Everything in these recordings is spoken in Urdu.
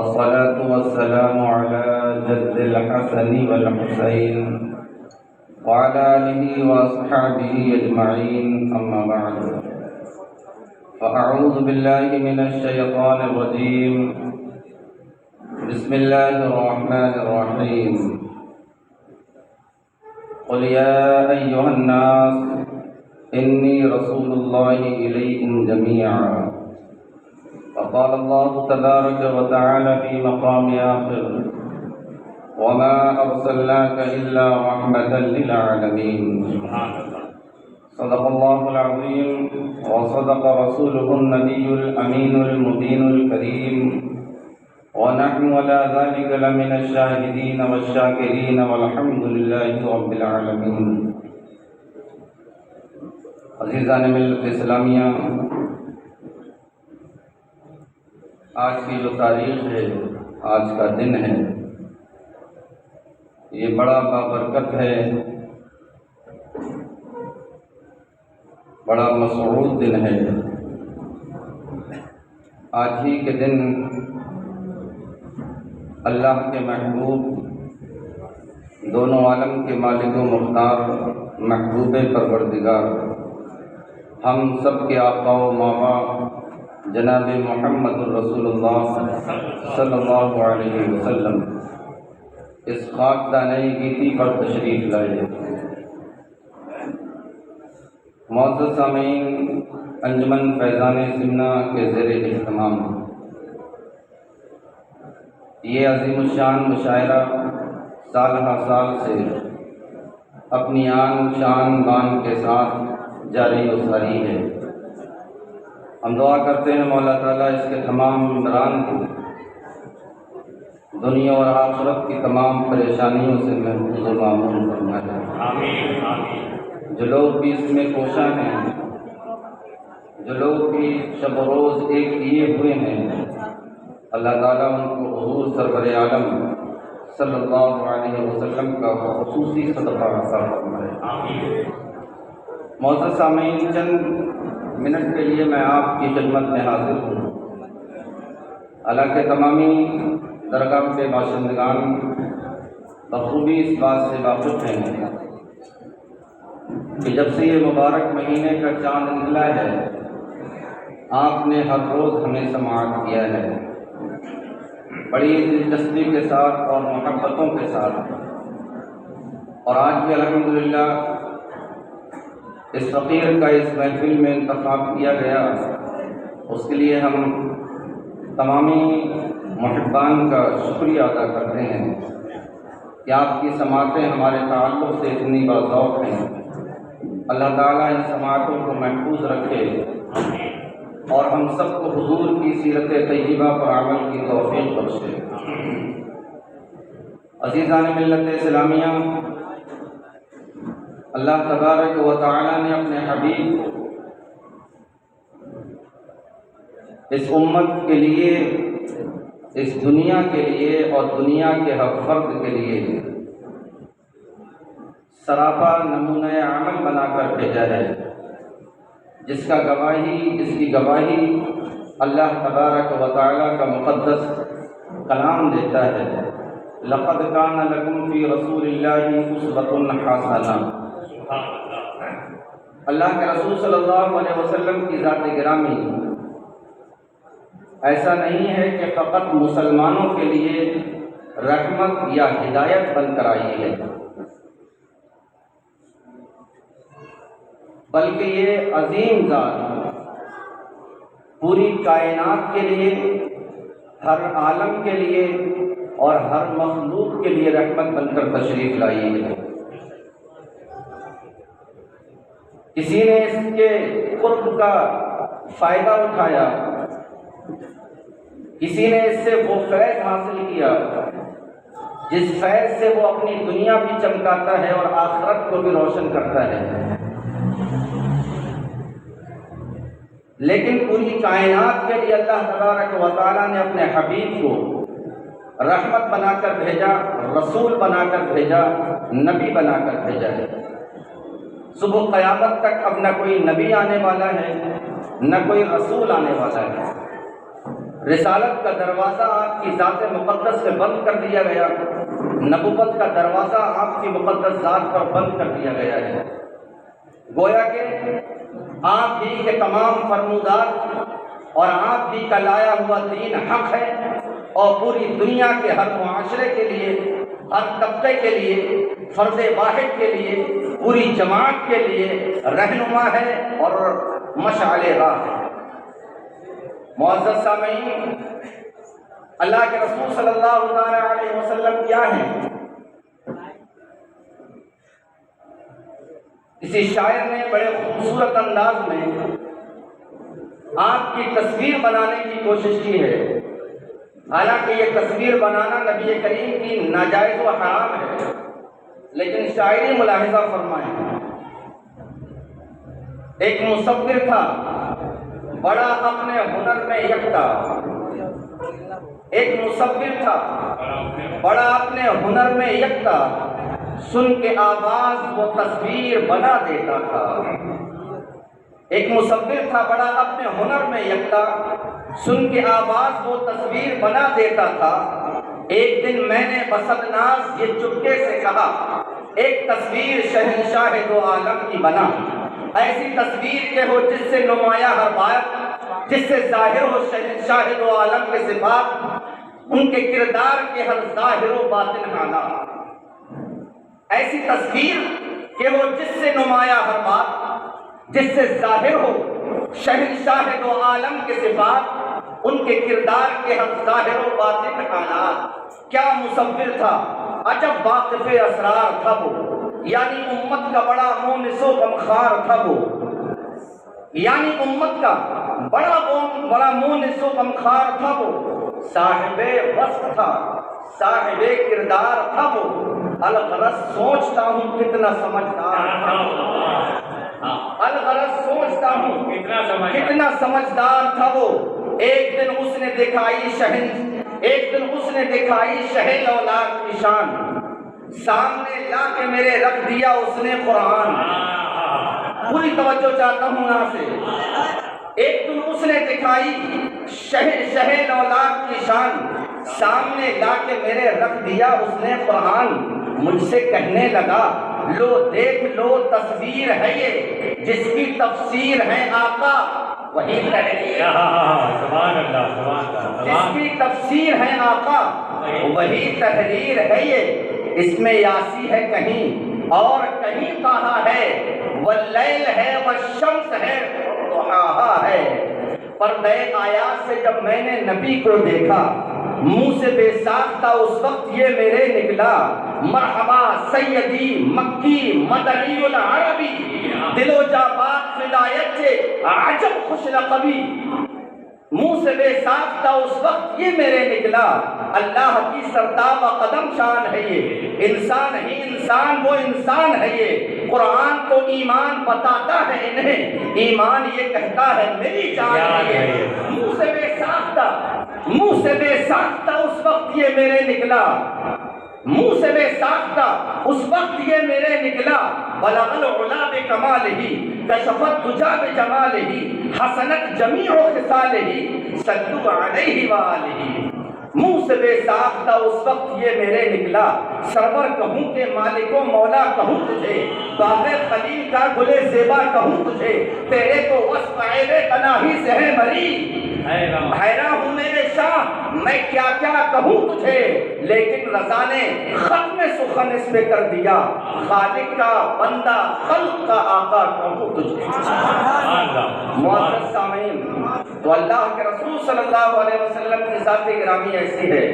والصلاة والسلام على جد الحسن والحسين وعلى آله وأصحابه أجمعين، أما بعد، فأعوذ بالله من الشيطان الرجيم. بسم الله الرحمن الرحيم. قل يا أيها الناس إني رسول الله إليكم جميعا. وقال الله تبارك وتعالى في مقام آخر: وما أرسلناك إلا رحمة للعالمين. صدق الله العظيم وصدق رسوله النبي الأمين المبين الكريم، ونحن على ذلك لمن الشاهدين والشاكرين، والحمد لله رب العالمين. عزیزان ملت اسلامیہ، آج کی جو تاریخ ہے، آج کا دن ہے، یہ بڑا بابرکت ہے، بڑا مسعود دن ہے. آج ہی کے دن اللہ کے محبوب، دونوں عالم کے مالک و مختار، محبوب پروردگار، ہم سب کے آقا و ماما جناب محمد الرسول اللہ صلی اللہ علیہ وسلم اس خاکدانِ گیتی پر تشریف لائے. معزز سامعین، انجمن فیضان سمنا کے زیر اہتمام یہ عظیم الشان مشاعرہ سال ہر سال سے اپنی آن شان بان کے ساتھ جاری و ساری ہے. ہم دعا کرتے ہیں مولا تعالیٰ اس کے تمام ممبران کو دنیا اور آخرت کی تمام پریشانیوں سے محفوظ و معمون فرمائے. جو لوگ بھی اس میں کوشاں ہیں، جو لوگ بھی شب و روز ایک کیے ہوئے ہیں، اللہ تعالیٰ ان کو حضور سرور عالم صلی اللہ علیہ وسلم کا خصوصی صدقہ عطا فرمائے. معزز سامعین، چند منٹ کے لیے میں آپ کی خدمت میں حاضر ہوں. حالانکہ تمامی درگاہ کے باشندگان بخوبی اس بات سے واقف ہیں کہ جب سے یہ مبارک مہینے کا چاند نکلا ہے، آپ نے ہر روز ہمیں سماعت کیا ہے، بڑی دلچسپی کے ساتھ اور محبتوں کے ساتھ. اور آج بھی الحمدللہ اس فقیر کا اس محفل میں انتخاب کیا گیا، اس کے لیے ہم تمامی محبان کا شکریہ ادا کرتے ہیں کہ آپ کی سماعتیں ہمارے تعلق سے اتنی باذوق ہیں. اللہ تعالیٰ ان سماعتوں کو محفوظ رکھے اور ہم سب کو حضور کی سیرت طیبہ پر عمل کی توفیق بخشے. عزیزان ملت اسلامیہ، اللہ تبارک و تعالیٰ نے اپنے حبیب کو اس امت کے لیے، اس دنیا کے لیے اور دنیا کے ہر فرد کے لیے سراپا نمونہ عمل بنا کر بھیجا ہے، جس کی گواہی اللہ تبارک و تعالیٰ کا مقدس کلام دیتا ہے: لقد کان لکم فی رسول اللہ اسوۃ حسنہ. اللہ کے رسول صلی اللہ علیہ وسلم کی ذات گرامی ایسا نہیں ہے کہ فقط مسلمانوں کے لیے رحمت یا ہدایت بن کر آئی ہے، بلکہ یہ عظیم ذات پوری کائنات کے لیے، ہر عالم کے لیے اور ہر مخلوق کے لیے رحمت بن کر تشریف لائی ہے. کسی نے اس کے قرب کا فائدہ اٹھایا، کسی نے اس سے وہ فیض حاصل کیا جس فیض سے وہ اپنی دنیا بھی چمکاتا ہے اور آخرت کو بھی روشن کرتا ہے. لیکن پوری کائنات کے لیے اللہ تبارک و تعالیٰ نے اپنے حبیب کو رحمت بنا کر بھیجا، رسول بنا کر بھیجا، نبی بنا کر بھیجا ہے. صبح قیامت تک اب نہ کوئی نبی آنے والا ہے، نہ کوئی رسول آنے والا ہے. رسالت کا دروازہ آپ کی ذات مقدس سے بند کر دیا گیا، نبوت کا دروازہ آپ کی مقدس ذات پر بند کر دیا گیا ہے۔ گویا کہ آپ ہی کے تمام فرمودات اور آپ ہی کا لایا ہوا دین حق ہے، اور پوری دنیا کے ہر معاشرے کے لیے، ہر طبقے کے لیے، فرد واحد کے لیے، پوری جماعت کے لیے رہنما ہے اور مشعل راہ ہے۔ معزز سامعین، اللہ کے رسول صلی اللہ علیہ وسلم کیا ہیں؟ کسی شاعر نے بڑے خوبصورت انداز میں آپ کی تصویر بنانے کی کوشش کی ہے، حالانکہ یہ تصویر بنانا نبی کریم کی ناجائز و حرام ہے، لیکن شاعری ملاحظہ فرمائیں۔ ایک مصور تھا بڑا اپنے ہنر میں یکتا، ایک مصور تھا بڑا اپنے ہنر میں یکتا، سن کے آواز وہ تصویر بنا دیتا تھا۔ ایک مصور تھا بڑا اپنے ہنر میں یکتا، سن کے آواز وہ تصویر بنا دیتا تھا۔ ایک دن میں نے بسد ناز یہ چپکے سے کہا، ایک تصویر شہنشاہ دو عالم کی بنا، ایسی تصویر کے ہو جس سے نمایاں ہر بات، جس سے ظاہر ہو شہنشاہ دو عالم کے صفات، ان کے کردار کے ہر ظاہر و باطن اعلیٰ۔ ایسی تصویر کہ وہ جس سے نمایاں ہر بات، جس سے ظاہر ہو شہنشاہ دو عالم کے صفات، ان کے کردار کے ہم ظاہر و باطن حالات۔ کیا مصور تھا، عجب واقف اسرار تھا وہ، یعنی امت کا بڑا مونس و غمخوار تھا وہ، یعنی امت کا بڑا مونس و غمخوار تھا وہ، صاحب وصف تھا، صاحب کردار تھا وہ، الغرض سوچتا ہوں کتنا سمجھدار تھا وہ، الغرض سوچتا ہوں کتنا سمجھدار تھا وہ۔ ایک دن اس نے دکھائی شہ لولاک کی شان، سامنے لا کے میرے رکھ دیا اس نے قرآن۔ پوری توجہ چاہتا ہوں یہاں سے۔ ایک دن اس نے دکھائی شہ لولاک کی شان، سامنے لا کے میرے رکھ دیا اس نے قرآن۔ مجھ سے کہنے لگا، لو دیکھ لو تصویر ہے یہ، جس کی تفسیر ہے آقا وہی تحریر، سبحان اللہ سبحان اللہ، جس کی تفسیر ہے آقا وہی تحریر ہے یہ۔ اس میں یاسی ہے کہیں اور کہیں کہا ہے، واللیل ہے والشمس ہے وضحاہا ہے۔ پردے آیات سے جب میں نے نبی کو دیکھا، منہ سے بے ساختہ اس وقت یہ میرے نکلا، مرحبا سیدی مکی مدنی العربی، دل و جا بات فدایت سے عجب خوش لقبی۔ منہ سے بے ساختہ اس وقت یہ میرے نکلا، اللہ کی سرتاب قدم شان ہے یہ، انسان ہی انسان وہ انسان ہے یہ۔ قرآن تو ایمان بتاتا ہے انہیں، ایمان یہ کہتا ہے میری جان ہے یہ۔ منہ سے بے ساختہ اس وقت یہ میرے نکلا، منہ سے بے ساختہ اس وقت یہ میرے نکلا، بلغ العلا بکمالہ کشف الدجی بجمالہ، حسنت جمیع خصالہ صلوا علیہ وآلہ۔ منہ سے بے ساختہ اس وقت یہ میرے نکلا، سرور کہوں کہ مالک و مولا کہوں تجھے، باغ خلیل کا گلے زیبا کہوں تجھے، تیرے تو وصف عیب تناہی سے ہے مری۔ حیران ہوں میرے شاہ میں کیا کیا کہوں تجھے، لیکن رضا نے ختم سخن اس پہ کر دیا، خالق کا بندہ خلق کا آقا کہوں تجھے۔ معزز سامعین، تو اللہ کے رسول صلی اللہ علیہ وسلم کی ذات گرامی ایسی ہے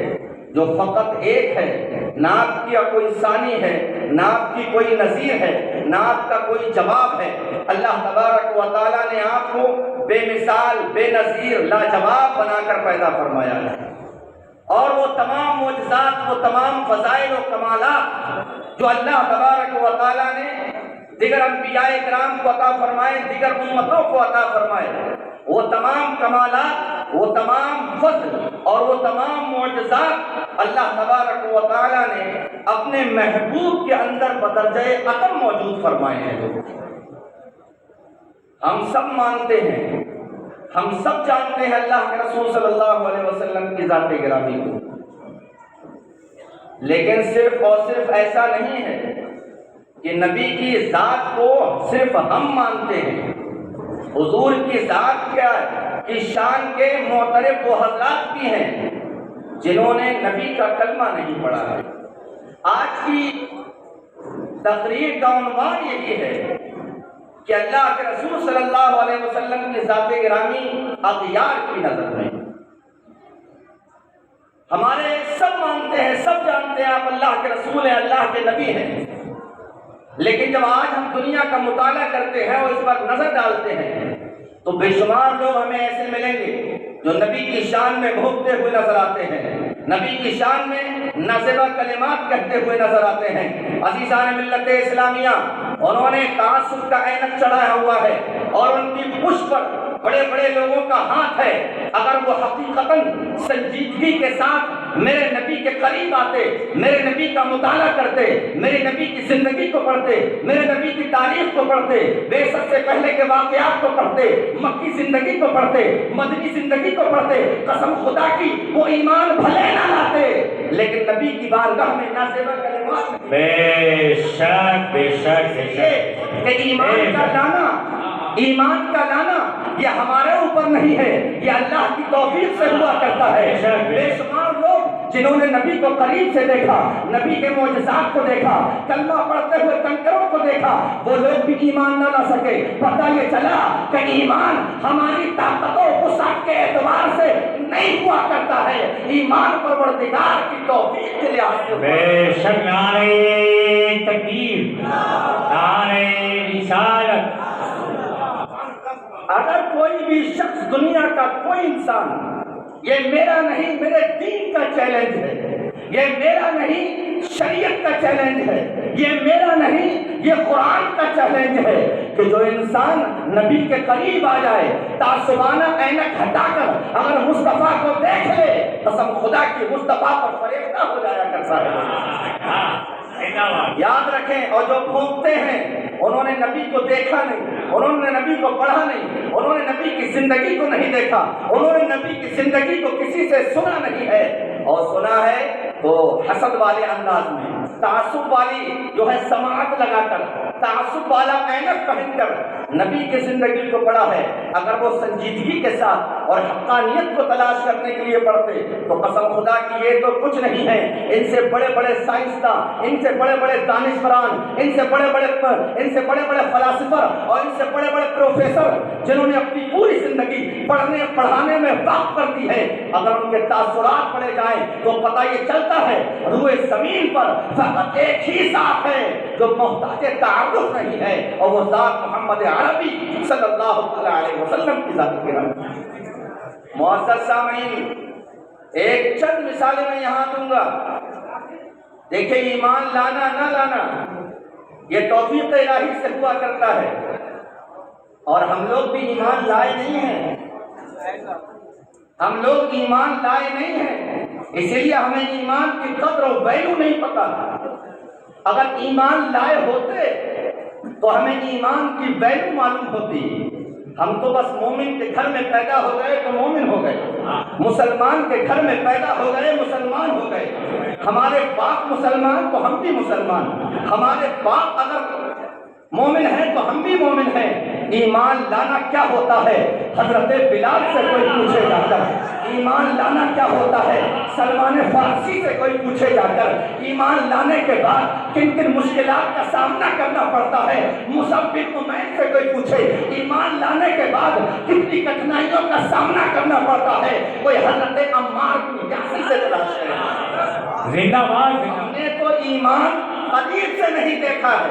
جو فقط ایک ہے، نہ آپ کی کوئی ثانی ہے، نہ آپ کی کوئی نظیر ہے، نہ آپ کا کوئی جواب ہے۔ اللہ تبارک و تعالیٰ نے آپ کو بے مثال بے نظیر لاجواب بنا کر پیدا فرمایا ہے، اور وہ تمام معجزات، وہ تمام فضائل و کمالات جو اللہ تبارک و تعالیٰ نے دیگر انبیاء کرام کو عطا فرمائے، دیگر امتوں کو عطا فرمائے، وہ تمام کمالات، وہ تمام فضل اور وہ تمام معجزات اللہ تبارک و تعالیٰ نے اپنے محبوب کے اندر بدرجہ عطم موجود فرمائے ہیں۔ ہم سب مانتے ہیں ہم سب جانتے ہیں اللہ کے رسول صلی اللہ علیہ وسلم کی ذات گرامی کو، لیکن صرف اور صرف ایسا نہیں ہے کہ نبی کی ذات کو صرف ہم مانتے ہیں۔ حضور کی ذات کیا ہے کہ شان کے معترف وہ حضرات بھی ہیں جنہوں نے نبی کا کلمہ نہیں پڑھا ہے۔ آج کی تقریر کا عنوان یہی ہے کہ اللہ کے رسول صلی اللہ علیہ وسلم کی ذات گرامی اغیار کی نظر میں، ہمارے سب مانتے ہیں، سب جانتے ہیں آپ اللہ کے رسول ہیں، اللہ کے نبی ہیں، لیکن جب آج ہم دنیا کا مطالعہ کرتے ہیں اور اس پر نظر ڈالتے ہیں تو بے شمار لوگ ہمیں ایسے ملیں گے جو نبی کی شان میں بھونکتے ہوئے نظر آتے ہیں، نبی کی شان میں نازیبہ کلمات کہتے ہوئے نظر آتے ہیں۔ عزیزان ملت اسلامیہ، انہوں نے تعصب کا عینک چڑھایا ہوا ہے اور ان کی پشت پر بڑے بڑے لوگوں کا ہاتھ ہے۔ اگر وہ حقیقتاً سنجیدگی کے ساتھ میرے نبی کے قریب آتے، میرے نبی کا مطالعہ کرتے، میرے نبی کی زندگی کو پڑھتے، میرے نبی کی تاریخ کو پڑھتے، بعثت سے پہلے کے واقعات کو پڑھتے، مکی زندگی کو پڑھتے، مدنی زندگی کو پڑھتے، قسم خدا کی وہ ایمان بھلے نہ لاتے لیکن نبی کی بارگاہ میں نازیبہ کلمات بے شک بے شک بے شک کہ ایمان کا لانا یہ ہمارے اوپر نہیں ہے، یہ اللہ کی توفیق سے ہوا کرتا ہے۔ بے شمار لوگ جنہوں نے نبی کو قریب سے دیکھا، نبی کے معجزات کو دیکھا، کلمہ پڑھتے ہوئے کنکروں کو دیکھا، وہ لوگ بھی ایمان نہ لا سکے۔ پتہ یہ چلا کہ ایمان ہماری طاقت و وسعت کے اعتبار سے نہیں ہوا کرتا ہے، ایمان پروردگار کی توفیق کے لحاظ سے۔ بے شک نعرہ تکبیر، نعرہ رسالت۔ اگر کوئی بھی شخص، دنیا کا کوئی انسان، یہ میرا نہیں میرے دین کا چیلنج ہے، یہ میرا نہیں شریعت کا چیلنج ہے، یہ میرا نہیں یہ قرآن کا چیلنج ہے کہ جو انسان نبی کے قریب آ جائے، تعصبانہ عینک ہٹا کر اگر مصطفیٰ کو دیکھ لے، قسم خدا کی مصطفیٰ پر فریفتہ ہو جایا کرتا ہے۔ یاد رکھیں، اور جو پھونکتے ہیں انہوں نے نبی کو دیکھا نہیں، انہوں نے نبی کو پڑھا نہیں، انہوں نے نبی کی زندگی کو نہیں دیکھا، انہوں نے نبی کی زندگی کو کسی سے سنا نہیں ہے، اور سنا ہے تو حسد والے انداز میں، تعصب والی جو ہے سماعت لگا کر، تعصب والا عینک پہن کر نبی کی زندگی کو پڑھا ہے۔ اگر وہ سنجیدگی کے ساتھ اور حقانیت کو تلاش کرنے کے لیے پڑھتے تو قسم خدا کی یہ تو کچھ نہیں ہے، ان سے بڑے بڑے سائنسداں، ان سے بڑے بڑے دانشوران، ان سے بڑے بڑے فلاسفہ اور ان سے بڑے بڑے پروفیسر جنہوں نے اپنی پوری زندگی پڑھنے پڑھانے میں وقف کر دی ہے، اگر ان کے تاثرات پڑھے جائیں تو پتہ یہ چلتا ہے روئے زمین پر فقط ایک ہی ذات ہے جو محتاج تعارف نہیں ہے، اور وہ ذات محمد عربی صلی اللہ علیہ وسلم کی ذات گرامی۔ معزز سامعین، ایک چند مثالیں میں یہاں دوں گا۔ دیکھیں، ایمان لانا نہ لانا یہ توفیق الہی سے ہوا کرتا ہے، اور ہم لوگ بھی ایمان لائے نہیں ہیں، ہم لوگ ایمان لائے نہیں ہیں، اسی لیے ہمیں ایمان کی قدر و ویلیو نہیں پتا۔ اگر ایمان لائے ہوتے تو ہمیں ایمان کی ویلیو معلوم ہوتی۔ ہم تو بس مومن کے گھر میں پیدا ہو گئے تو مومن ہو گئے، مسلمان کے گھر میں پیدا ہو گئے مسلمان ہو گئے، ہمارے باپ مسلمان تو ہم بھی مسلمان، ہمارے باپ اگر مومن ہیں تو ہم بھی مومن ہیں۔ ایمان لانا کیا ہوتا ہے حضرت بلال سے کوئی پوچھے جا کر، ایمان لانا کیا ہوتا ہے سلمان فارسی سے کوئی پوچھے جا کر، ایمان لانے کے بعد کن کن مشکلات کا سامنا کرنا پڑتا ہے مصعب بن عمیر سے کوئی پوچھے، ایمان لانے کے بعد کتنی کٹھنائیوں کا سامنا کرنا پڑتا ہے کوئی حضرت عمار بن یاسر سے تلاش کرے۔ زندہ باد۔ ہم نے تو ایمان قریب سے نہیں دیکھا ہے،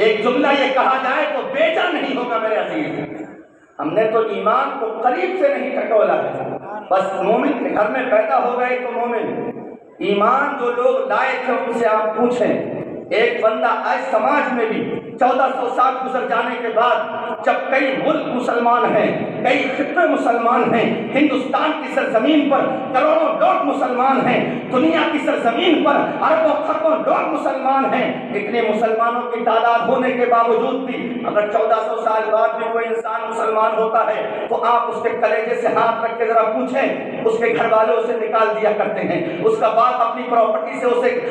ایک جملہ یہ کہا جائے تو بیچا نہیں ہوگا میرے عزیز، ہم نے تو ایمان کو قریب سے نہیں ٹٹولا ہے، بس مومن کے گھر میں پیدا ہو گئے تو مومن۔ ایمان جو لوگ لائے تھے ان سے آپ پوچھیں، ایک بندہ آج سماج میں بھی 1400 سال گزر جانے کے بعد جب کئی ملک مسلمان ہیں، کئی خطے مسلمان ہیں، ہندوستان کی سرزمین پر کروڑوں لوگ مسلمان ہیں، دنیا کی سرزمین پر اربوں خربوں لوگ مسلمان ہیں۔ اتنے مسلمانوں کی تعداد ہونے کے باوجود بھی اگر 1400 سال بعد بھی کوئی انسان مسلمان ہوتا ہے تو آپ اس کے کلیجے سے ہاتھ رکھ کے ذرا پوچھیں، اس کے گھر والے اسے نکال دیا کرتے ہیں، اس کا باپ اپنی پراپرٹی سے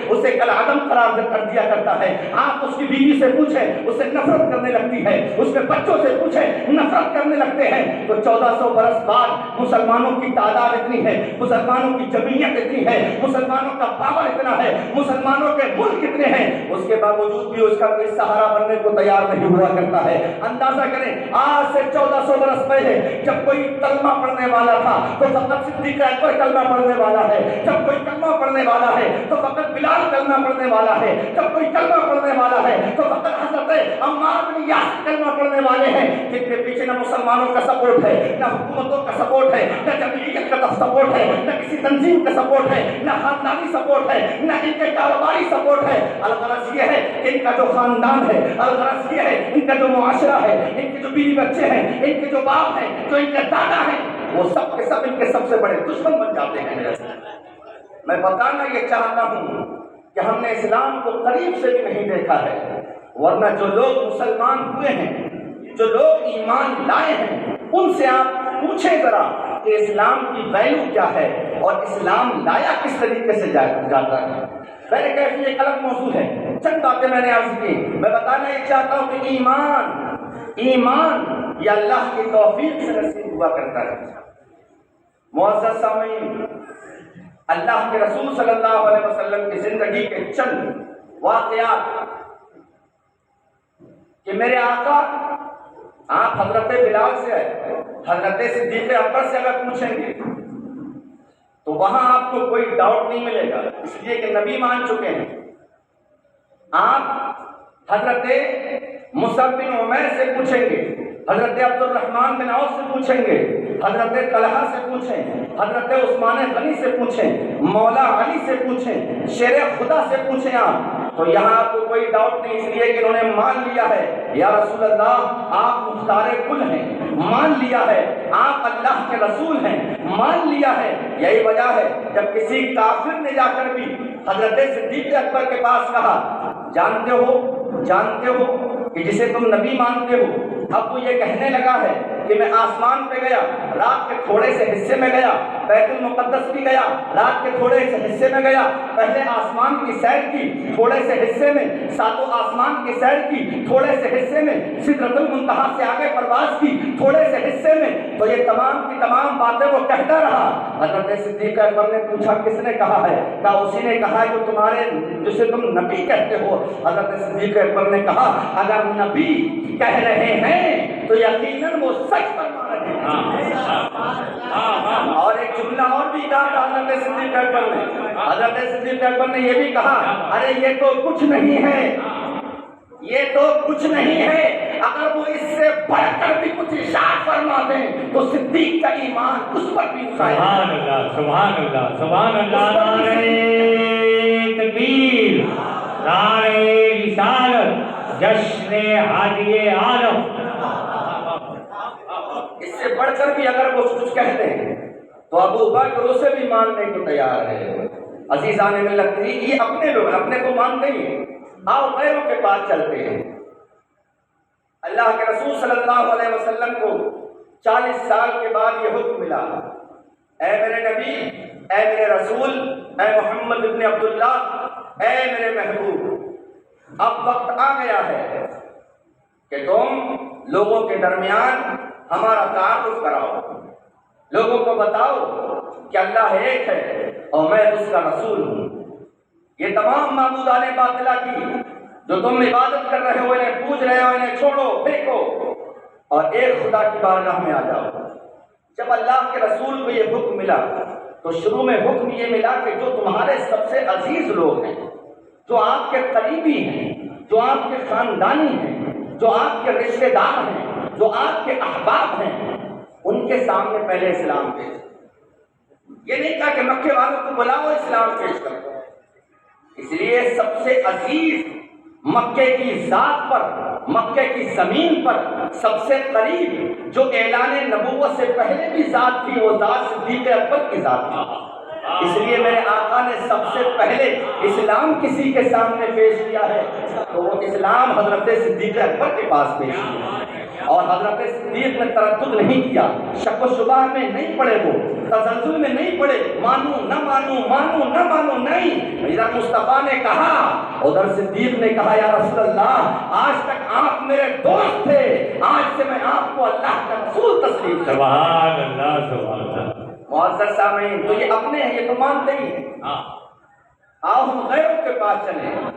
اسے کالعدم قرار کر دیا کرتا ہے۔ آپ اس کی بیوی سے پوچھیں، اسے نفرت کرنے لگتی ہے، اس کے بچوں سے پوچھیں، نفرت کرنے لگتے ہیں۔ تو 1400 برس بعد مسلمانوں کی تعداد اتنی ہے، مسلمانوں کی جمعیت اتنی ہے، مسلمانوں کا پاور اتنا ہے، مسلمانوں کے ملک اتنے ہیں، اس کے باوجود بھی اس کا کوئی سہارا بننے کو تیار نہیں ہوا کرتا ہے۔ اندازہ کریں آج سے 1400 برس پہلے جب کوئی کلمہ پڑھنے والا تھا تو فقط صدیق اکبر کلمہ پڑھنے والا ہے، جب کوئی کلمہ پڑھنے والا ہے تو فقط بلال کلمہ پڑھنے والا ہے، جب کوئی کلمہ پڑھنے والا ہے تو فقط حضرت عمار بن یاسر کلمہ پڑھنے والے ہیں، جن کے پیچھے نہ مسلمانوں کا سپورٹ ہے، نہ حکومتوں کا سپورٹ ہے، نہ جمعیت کا سپورٹ ہے، نہ کسی تنظیم کا سپورٹ ہے، نہ خاندانی سپورٹ ہے، نہ ان کے کاروباری سپورٹ ہے۔ الغرض یہ ہے کہ ان کا جو خاندان ہے، الغرض یہ ہے ان کا جو معاشرہ ہے، ان کے جو بیوی بچے ہیں، ان کے جو باپ ہیں، جو ان کے دادا ہیں، وہ سب کے سب ان کے سب سے بڑے دشمن بن جاتے ہیں۔ میں بتانا یہ چاہتا ہوں کہ ہم نے اسلام کو قریب سے بھی نہیں دیکھا ہے، ورنہ جو لوگ مسلمان ہوئے ہیں، جو لوگ ایمان لائے ہیں، ان سے آپ پوچھیں ذرا کہ اسلام کی ویلیو کیا ہے اور اسلام لایا کس طریقے سے جاتا ہے۔ میں نے کہا کہ ایک الگ موضوع ہے، چند باتیں میں نے عرض کی۔ میں بتانا یہ چاہتا ہوں کہ ایمان یہ اللہ کی توفیق سے نصیب ہوا کرتا ہے۔ معزز سامعین، اللہ کے رسول صلی اللہ علیہ وسلم کی زندگی کے چند واقعات کہ میرے آقا، آپ حضرت بلال سے حضرت صدیق اکبر سے اگر پوچھیں گے تو وہاں آپ کو کوئی ڈاؤٹ نہیں ملے گا، اس لیے کہ نبی مان چکے ہیں۔ آپ حضرت مصعب بن عمیر سے پوچھیں گے، حضرت عبد الرحمن بن عوف سے پوچھیں گے، حضرت طلحہ سے پوچھیں، حضرت عثمان غنی سے پوچھیں، مولا علی سے پوچھیں، شیر خدا سے پوچھیں آپ تو یہاں آپ کو کوئی ڈاؤٹ نہیں، اس لیے کہ انہوں نے مان لیا ہے یا رسول اللہ آپ مختار کل ہیں، مان لیا ہے آپ اللہ کے رسول ہیں، مان لیا ہے۔ یہی وجہ ہے جب کسی کافر نے جا کر بھی حضرت صدیق اکبر کے پاس کہا، جانتے ہو کہ جسے تم نبی مانتے ہو، اب وہ یہ کہنے لگا ہے کہ میں آسمان پہ گیا، رات کے تھوڑے سے حصے میں گیا، بیت المقدس بھی گیا، رات کے تھوڑے سے حصے میں گیا، پہلے آسمان کی سیر کی تھوڑے سے حصے میں، ساتوں آسمان کی سیر کی تھوڑے سے حصے میں، سدرۃ المنتہا سے آگے پرواز کی تھوڑے سے حصے میں، تو یہ تمام کی تمام باتیں وہ کہتا رہا۔ حضرت صدیق اکبر نے پوچھا کس نے کہا ہے؟ کہا اسی نے کہا ہے جو تمہارے جسے تم نبی کہتے ہو۔ حضرت صدیق اکبر نے کہا اگر نبی کہہ رہے ہیں تو یقیناً وہ سچ فرما رہے ہیں۔ اور ایک جملہ اور بھی کہا حضرت صدیق اکبر نے، حضرت صدیق اکبر نے یہ بھی کہا ارے یہ تو کچھ نہیں ہے، یہ تو کچھ نہیں ہے، اگر وہ اس سے بڑھ کر بھی کچھ ارشاد فرما دیں تو صدیق کا ایمان اس پر بھی سبحان اللہ سبحان اللہ سبحان اللہ، نعرہ تکبیر، نعرہ رسالت، جشن ہادی عالم۔ اس سے بڑھ کر بھی اگر وہ کچھ کہتے ہیں تو ابو بکر اسے بھی ماننے کو تیار ہے۔ عزیزان ملت، یہ اپنے لوگ اپنے کو مانتے ہی ہیں، آؤ غیروں کے پاس چلتے ہیں۔ اللہ کے رسول صلی اللہ علیہ وسلم کو 40 سال کے بعد یہ حکم ملا، اے میرے نبی، اے میرے رسول، اے محمد ابن عبداللہ، اے میرے محبوب، اب وقت آ گیا ہے کہ تم لوگوں کے درمیان ہمارا تعارف کراؤ، لوگوں کو بتاؤ کہ اللہ ایک ہے اور میں اس کا رسول ہوں۔ یہ تمام معبودان باطلہ کی جو تم عبادت کر رہے ہو، انہیں پوج رہے ہو، انہیں چھوڑو، پھینکو اور ایک خدا کی بارگاہ میں آ جاؤ۔ جب اللہ کے رسول کو یہ حکم ملا تو شروع میں حکم یہ ملا کہ جو تمہارے سب سے عزیز لوگ ہیں، جو آپ کے قریبی ہیں، جو آپ کے خاندانی ہیں، جو آپ کے رشتے دار ہیں، جو آپ کے احباب ہیں، ان کے سامنے پہلے اسلام پیش کرو۔ یہ نہیں کہا کہ مکے والوں کو بلاؤ اسلام پیش کرو، اس لیے سب سے عزیز مکے کی ذات پر، مکے کی زمین پر سب سے قریب جو اعلان نبوت سے پہلے کی ذات تھی وہ ذات صدیق اکبر کی ذات تھی۔ اس لیے میرے آقا نے سب سے پہلے اسلام کسی کے سامنے پیش کیا ہے تو وہ اسلام حضرت صدیق اکبر کے پاس پیش کیا، اور حضرت صدیق نے تردد نہیں کیا، شک و شبہ میں نہیں پڑے، وہ تزلزل میں نہیں پڑے، مانوں نہ مانوں، مانوں نہ مانوں، نہیں۔ میرا مصطفیٰ نے کہا، ادھر صدیق نے کہا یا رسول اللہ آج تک آپ میرے دوست تھے، آج سے میں آپ کو اللہ کا رسول تسلیم کرتا ہوں۔ سبحان اللہ، سبحان اللہ۔ معزز سامعین، تو یہ اپنے ہیں، یہ تو مانتے ہی ہیں۔ آؤ ہم غیروں کے پاس چلیں،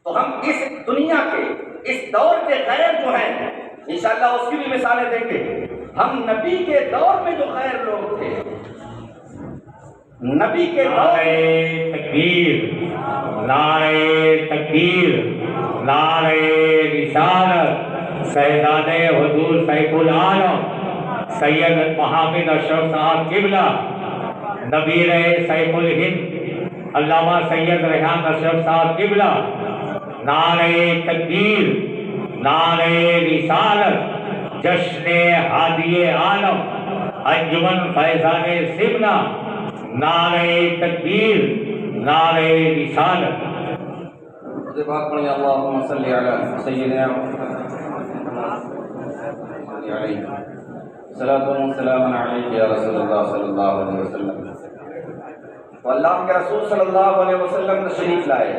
تو ہم اس دنیا کے اس دور کے غیر جو ہیں انشاءاللہ اس کی بھی مثالیں دیں گے۔ ہم نبی کے دور میں جو غیر لوگ تھے، نبی کے دور نعرہ تکبیر، نعرہ تکبیر، نعرہ رسالت، سیدانِ حضور سیف العالم سید محمد اشرف صاحب قبلہ، نبیر سیف الہند علامہ سید ریحان اشرف صاحب قبلہ، نعرہ تکبیر، نعرہ رسالت، جشن ہادی عالم انجمن فیضان سمنہ، نعرہ تکبیر، نعرہ رسالت۔ مجھے بات پڑھی اللہم صلی علی سیدنا صلاۃ و سلام علیک یا رسول اللہ صلی اللہ علیہ وسلم۔ تو اللہ کے رسول صلی اللہ علیہ وسلم تشریف لائے،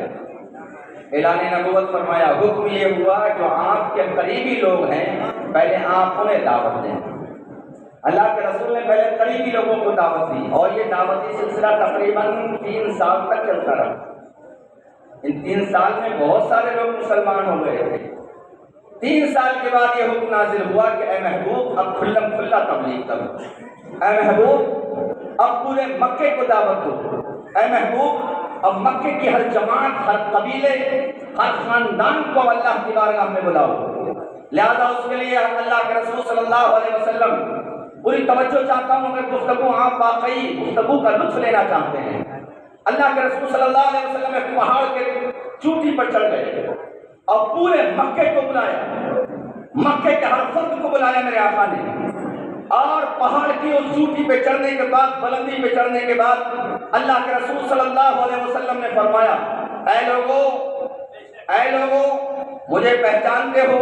اعلان نبوت فرمایا، حکم یہ ہوا جو آپ کے قریبی لوگ ہیں پہلے آپ انہیں دعوت دیں۔ اللہ کے رسول نے پہلے قریبی لوگوں کو دعوت دی، اور یہ دعوتی سلسلہ تقریباً 3 سال تک چلتا رہا۔ ان 3 سال میں بہت سارے لوگ مسلمان ہو گئے تھے۔ 3 سال کے بعد یہ حکم نازل ہوا کہ اے محبوب اب کھلم کھلا تبلیغ کرو، اے محبوب اب پورے مکے کو دعوت دو، اے محبوب اب مکے کی ہر جماعت، ہر قبیلے، ہر خاندان کو اللہ کی بارگاہ میں بلاؤ۔ لہذا اس کے لیے اللہ کے رسول صلی اللہ علیہ وسلم پوری توجہ چاہتا ہوں کہ گفتگو آپ واقعی گفتگو کا لطف لینا چاہتے ہیں۔ اللہ کے رسول صلی اللہ علیہ وسلم ایک پہاڑ کے چوٹی پر چڑھ گئے اور پورے مکے کو بلایا، مکے کے ہر فرد کو بلایا میرے آقا نے، اور پہاڑ کی اس چوٹی پہ چڑھنے کے بعد، بلندی پہ چڑھنے کے بعد اللہ کے رسول صلی اللہ علیہ وسلم نے فرمایا، اے لوگو مجھے پہچانتے ہو؟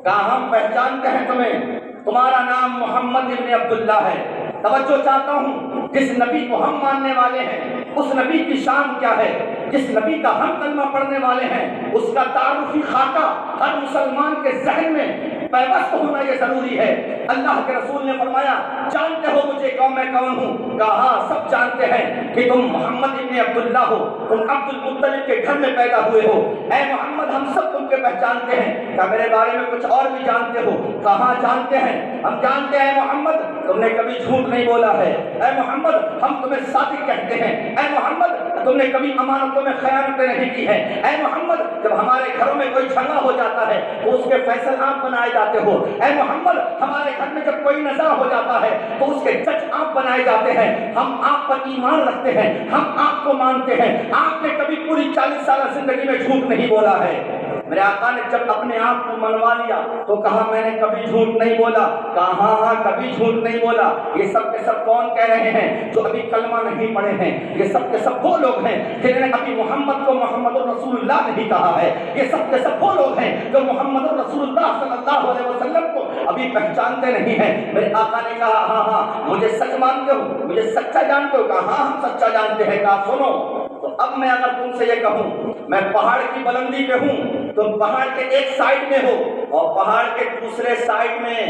کہا ہم پہچانتے ہیں تمہیں، تمہارا نام محمد ابن عبداللہ ہے۔ توجہ چاہتا ہوں، جس نبی کو ہم ماننے والے ہیں اس نبی کی شان کیا ہے، جس نبی کا ہم کلمہ پڑھنے والے ہیں اس کا تعارفی خاکہ ہر مسلمان کے ذہن میں پیوست ہونا یہ ضروری ہے۔ اللہ کے رسول نے فرمایا، جانتے ہو مجھے میں کون ہوں؟ کہا ہاں سب جانتے ہیں کہ تم محمد ابن عبداللہ ہو، تم عبد المطلب کے گھر میں پیدا ہوئے ہو۔ اے محمد ہم سب تم کے پہچانتے ہیں، کیا میرے بارے میں کچھ اور بھی جانتے ہو؟ کہاں جانتے ہیں، ہم جانتے ہیں محمد تم نے کبھی جھوٹ نہیں بولا ہے، اے محمد ہم تمہیں صادق کہتے ہیں، اے محمد تم نے کبھی امانتوں میں خیانتیں نہیں کی ہیں، اے محمد جب ہمارے گھروں میں کوئی جھگڑا ہو جاتا ہے تو اس کے فیصل آپ بنائے جاتے ہو، اے محمد ہمارے گھر میں جب کوئی نزاع ہو جاتا ہے تو اس کے جج آپ بنائے جاتے ہیں۔ ہم آپ پر ایمان رکھتے ہیں، ہم آپ کو مانتے ہیں، آپ نے کبھی پوری 40 سالہ زندگی میں جھوٹ نہیں بولا ہے۔ میرے آقا نے جب اپنے آپ کو منوا لیا تو کہا میں نے کبھی جھوٹ نہیں بولا، کہا ہاں کبھی جھوٹ نہیں بولا۔ یہ سب کے سب کون کہہ رہے ہیں؟ جو ابھی کلمہ نہیں پڑھے ہیں۔ یہ سب کے سب وہ لوگ ہیں جنہوں نے ابھی محمد کو محمد الرسول اللہ نہیں کہا ہے۔ یہ سب کے سب وہ لوگ ہیں جو محمد الرسول اللہ صلی اللہ علیہ وسلم کو ابھی پہچانتے نہیں ہیں۔ میرے آقا نے کہا ہاں ہاں مجھے سچ مانتے ہو، مجھے سچا جانتے ہو؟ کہا ہاں ہم سچا جانتے ہیں۔ کہا سنو تو اب میں اگر تم سے یہ کہوں میں پہاڑ کی بلندی پہ ہوں، تم پہاڑ کے ایک سائڈ میں ہو اور پہاڑ کے دوسرے سائڈ میں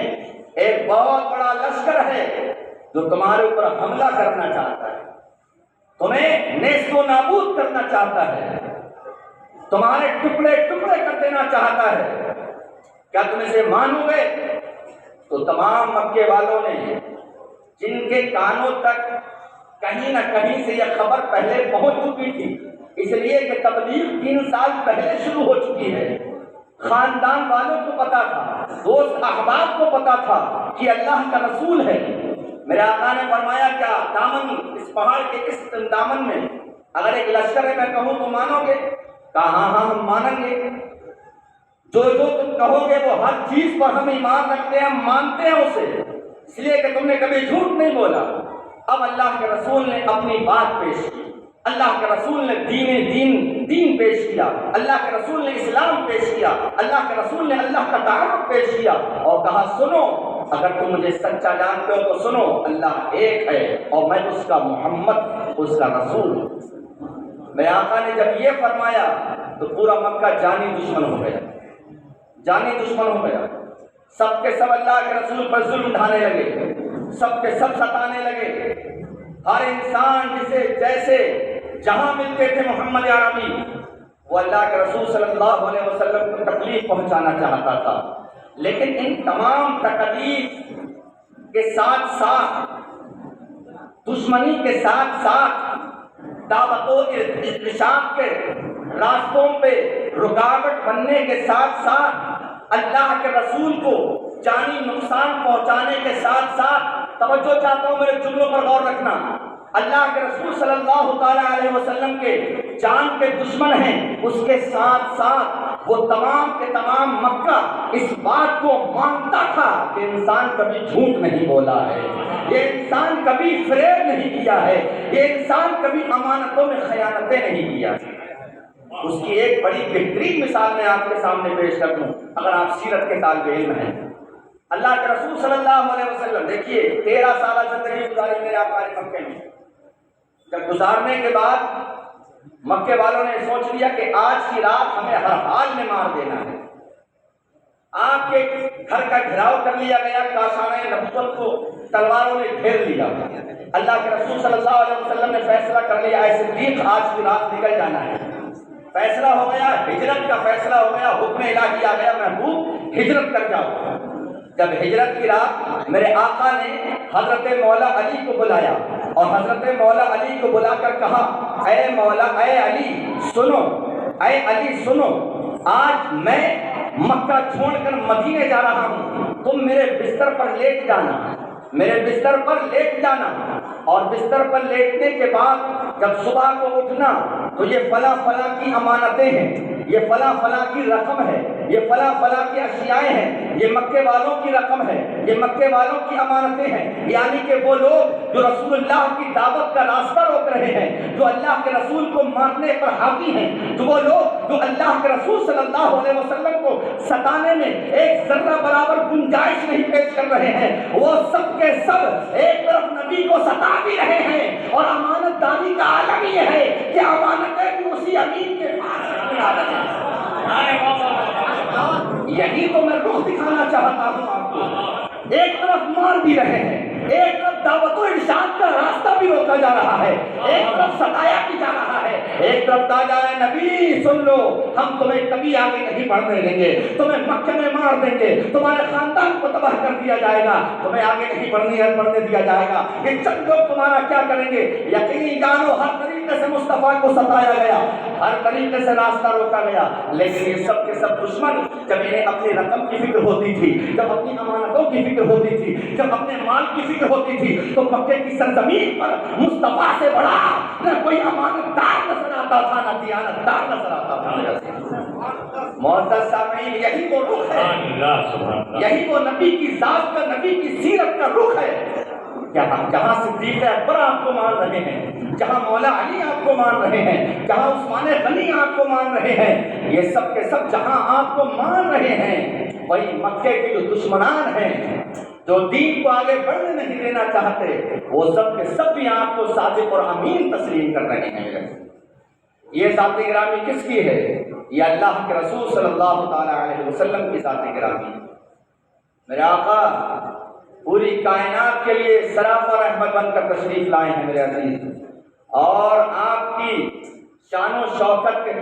ایک بہت بڑا لشکر ہے جو تمہارے اوپر حملہ کرنا چاہتا ہے، تمہیں نیست و نابود کرنا چاہتا ہے، تمہارے ٹکڑے ٹکڑے کر دینا چاہتا ہے، کیا تم اسے مانو گے؟ تو تمام مکے والوں نے جن کے کانوں تک کہیں نہ کہیں سے یہ خبر پہلے پہنچ چکی تھی، اس لیے کہ تبلیغ 3 سال پہلے شروع ہو چکی ہے، خاندان والوں کو پتا تھا، دوست احباب کو پتا تھا کہ اللہ کا رسول ہے۔ میرے آقا نے فرمایا کیا دامن اس پہاڑ کے اس دامن میں اگر ایک لشکر ہے میں کہوں تو مانو گے؟ کہا ہاں ہاں ہم مانیں گے۔ جو تم کہو گے وہ ہر چیز پر ہم ایمان رکھتے ہیں، ہم مانتے ہیں اسے، اس لیے کہ تم نے کبھی جھوٹ نہیں بولا۔ اب اللہ کے رسول نے اپنی بات پیش کی، اللہ کے رسول نے دین پیش کیا، اللہ کے رسول نے اسلام پیش کیا، اللہ کے رسول نے اللہ کا تعارف پیش کیا اور کہا سنو، اگر تم مجھے سچا جانتے ہو تو سنو، اللہ ایک ہے اور میں اس کا محمد اس کا رسول ہوں۔ میرے آقا نے جب یہ فرمایا تو پورا مکہ جانی دشمن ہو گیا، جانی دشمن ہو گیا۔ سب کے سب اللہ کے رسول پر ظلم ڈھانے لگے، سب کے سب ستانے لگے۔ ہر انسان جسے جیسے جہاں ملتے تھے محمد عربی، وہ اللہ کے رسول صلی اللہ علیہ وسلم کو تکلیف پہنچانا چاہتا تھا، لیکن ان تمام تکلیف کے ساتھ ساتھ، دشمنی کے ساتھ ساتھ، دعوت و ارشاد کے راستوں پہ رکاوٹ بننے کے ساتھ ساتھ، اللہ کے رسول کو جانی نقصان پہنچانے کے ساتھ ساتھ، توجہ چاہتا ہوں میرے جملوں پر غور رکھنا، اللہ کے رسول صلی اللہ تعالیٰ علیہ وسلم کے جان کے دشمن ہیں، اس کے ساتھ ساتھ وہ تمام کے تمام مکہ اس بات کو مانتا تھا کہ انسان کبھی جھوٹ نہیں بولا ہے، یہ انسان کبھی فریب نہیں کیا ہے، یہ انسان کبھی امانتوں میں خیانتیں نہیں کیا ہے۔ اس کی ایک بڑی بہترین مثال میں آپ کے سامنے پیش کر دوں، اگر آپ سیرت کے طالب علم ہیں۔ اللہ کے رسول صلی اللہ علیہ وسلم، دیکھیے 13 سالہ زندگی گزاری میرے آقا نے مکے میں، جب گزارنے کے بعد مکے والوں نے سوچ لیا کہ آج کی رات ہمیں ہر حال میں مار دینا ہے، آپ کے گھر کا گھراؤ کر لیا گیا، کاشانۂ نبوت کو تلواروں نے گھیر لیا۔ اللہ کے رسول صلی اللہ علیہ وسلم نے فیصلہ کر لیا، اے صدیق آج کی رات نکل جانا ہے۔ فیصلہ ہو گیا، ہجرت کا فیصلہ ہو گیا، حکم الہی آ گیا، محبوب ہجرت کر جاؤ۔ جب ہجرت کی رات میرے آقا نے حضرت مولا علی کو بلایا اور حضرت مولا علی کو بلا کر کہا، اے مولا، اے علی سنو، اے علی سنو، آج میں مکہ چھوڑ کر مدینے جا رہا ہوں، تم میرے بستر پر لیٹ جانا، میرے بستر پر لیٹ جانا، اور بستر پر لیٹنے کے بعد جب صبح کو اٹھنا تو یہ فلاں فلاں کی امانتیں ہیں، یہ فلاں فلاں کی رقم ہے، یہ فلاں فلاں کی اشیاء ہیں، یہ مکے والوں کی رقم ہے، یہ مکے والوں کی امانتیں ہیں، یعنی کہ وہ لوگ جو رسول اللہ کی دعوت کا راستہ روک رہے ہیں، جو اللہ کے رسول کو مارنے پر حاوی ہیں، تو وہ لوگ جو اللہ کے رسول صلی اللہ علیہ وسلم کو ستانے میں ایک ذرہ برابر گنجائش نہیں پیش کر رہے ہیں، وہ سب کے سب ایک طرف نبی کو ستا بھی رہے ہیں، اور امانت داری کا عالم یہ ہے کہ امانتیں بھی اسی امین کے پاس یہی تو میں رخ دکھانا چاہتا ہوں آپ کو۔ ایک طرف مار بھی رہے ہیں، ایک طرف دعوت و ارشاد کا راستہ بھی روکا جا رہا ہے، ایک طرف ستایا بھی جا رہا ہے، ایک طرف کہا جا رہا ہے نبی سن لو، ہم تمہیں کبھی آگے نہیں بڑھنے دیں گے، تمہیں مکے میں مار دیں گے، تمہارے خاندان کو تباہ کر دیا جائے گا، تمہیں آگے نہیں بڑھنے دیا جائے گا، یہ چند لوگ تمہارا کیا کریں گے؟ یقینی جانو ہر طریقے سے مصطفیٰ کو ستایا گیا، ہر طریقے سے راستہ روکا گیا، لیکن یہ سب کے سب دشمن جب انہیں اپنی رقم کی فکر ہوتی تھی، جب اپنی امانتوں کی فکر ہوتی تھی، جب اپنے مال کی فکر ہوتی تھی، تو مکے کی سرزمین پر مصطفیٰ سے بڑا نہ کوئی امانت دار نظر آتا تھا، نہ دیانت دار نظر آتا تھا۔ معزز سامعین، یہی وہ رخ ہے، یہی وہ نبی کی ذات کا، نبی کی سیرت کا رخ ہے۔ جہاں صدیق اکبر آپ کو مان رہے ہیں، جہاں مولا علی آپ کو مان رہے ہیں، جہاں عثمان غنی آپ کو مان رہے ہیں، یہ سب کے سب جہاں آپ کو مان رہے ہیں، وہی مکے کے جو دشمنان ہیں، جو دین کو آگے بڑھنے نہیں دینا چاہتے، وہ سب کے سب بھی آپ کو صادق اور امین تسلیم کر رہے ہیں۔ یہ ذات گرامی کس کی ہے؟ یہ اللہ کے رسول صلی اللہ تعالیٰ علیہ وسلم کی ذات گرامی۔ میرے آقا پوری کائنات کے لیے سراپا رحمت بن کر تشریف لائے ہیں میرے عزیز، اور آپ کی شان و شوکت کے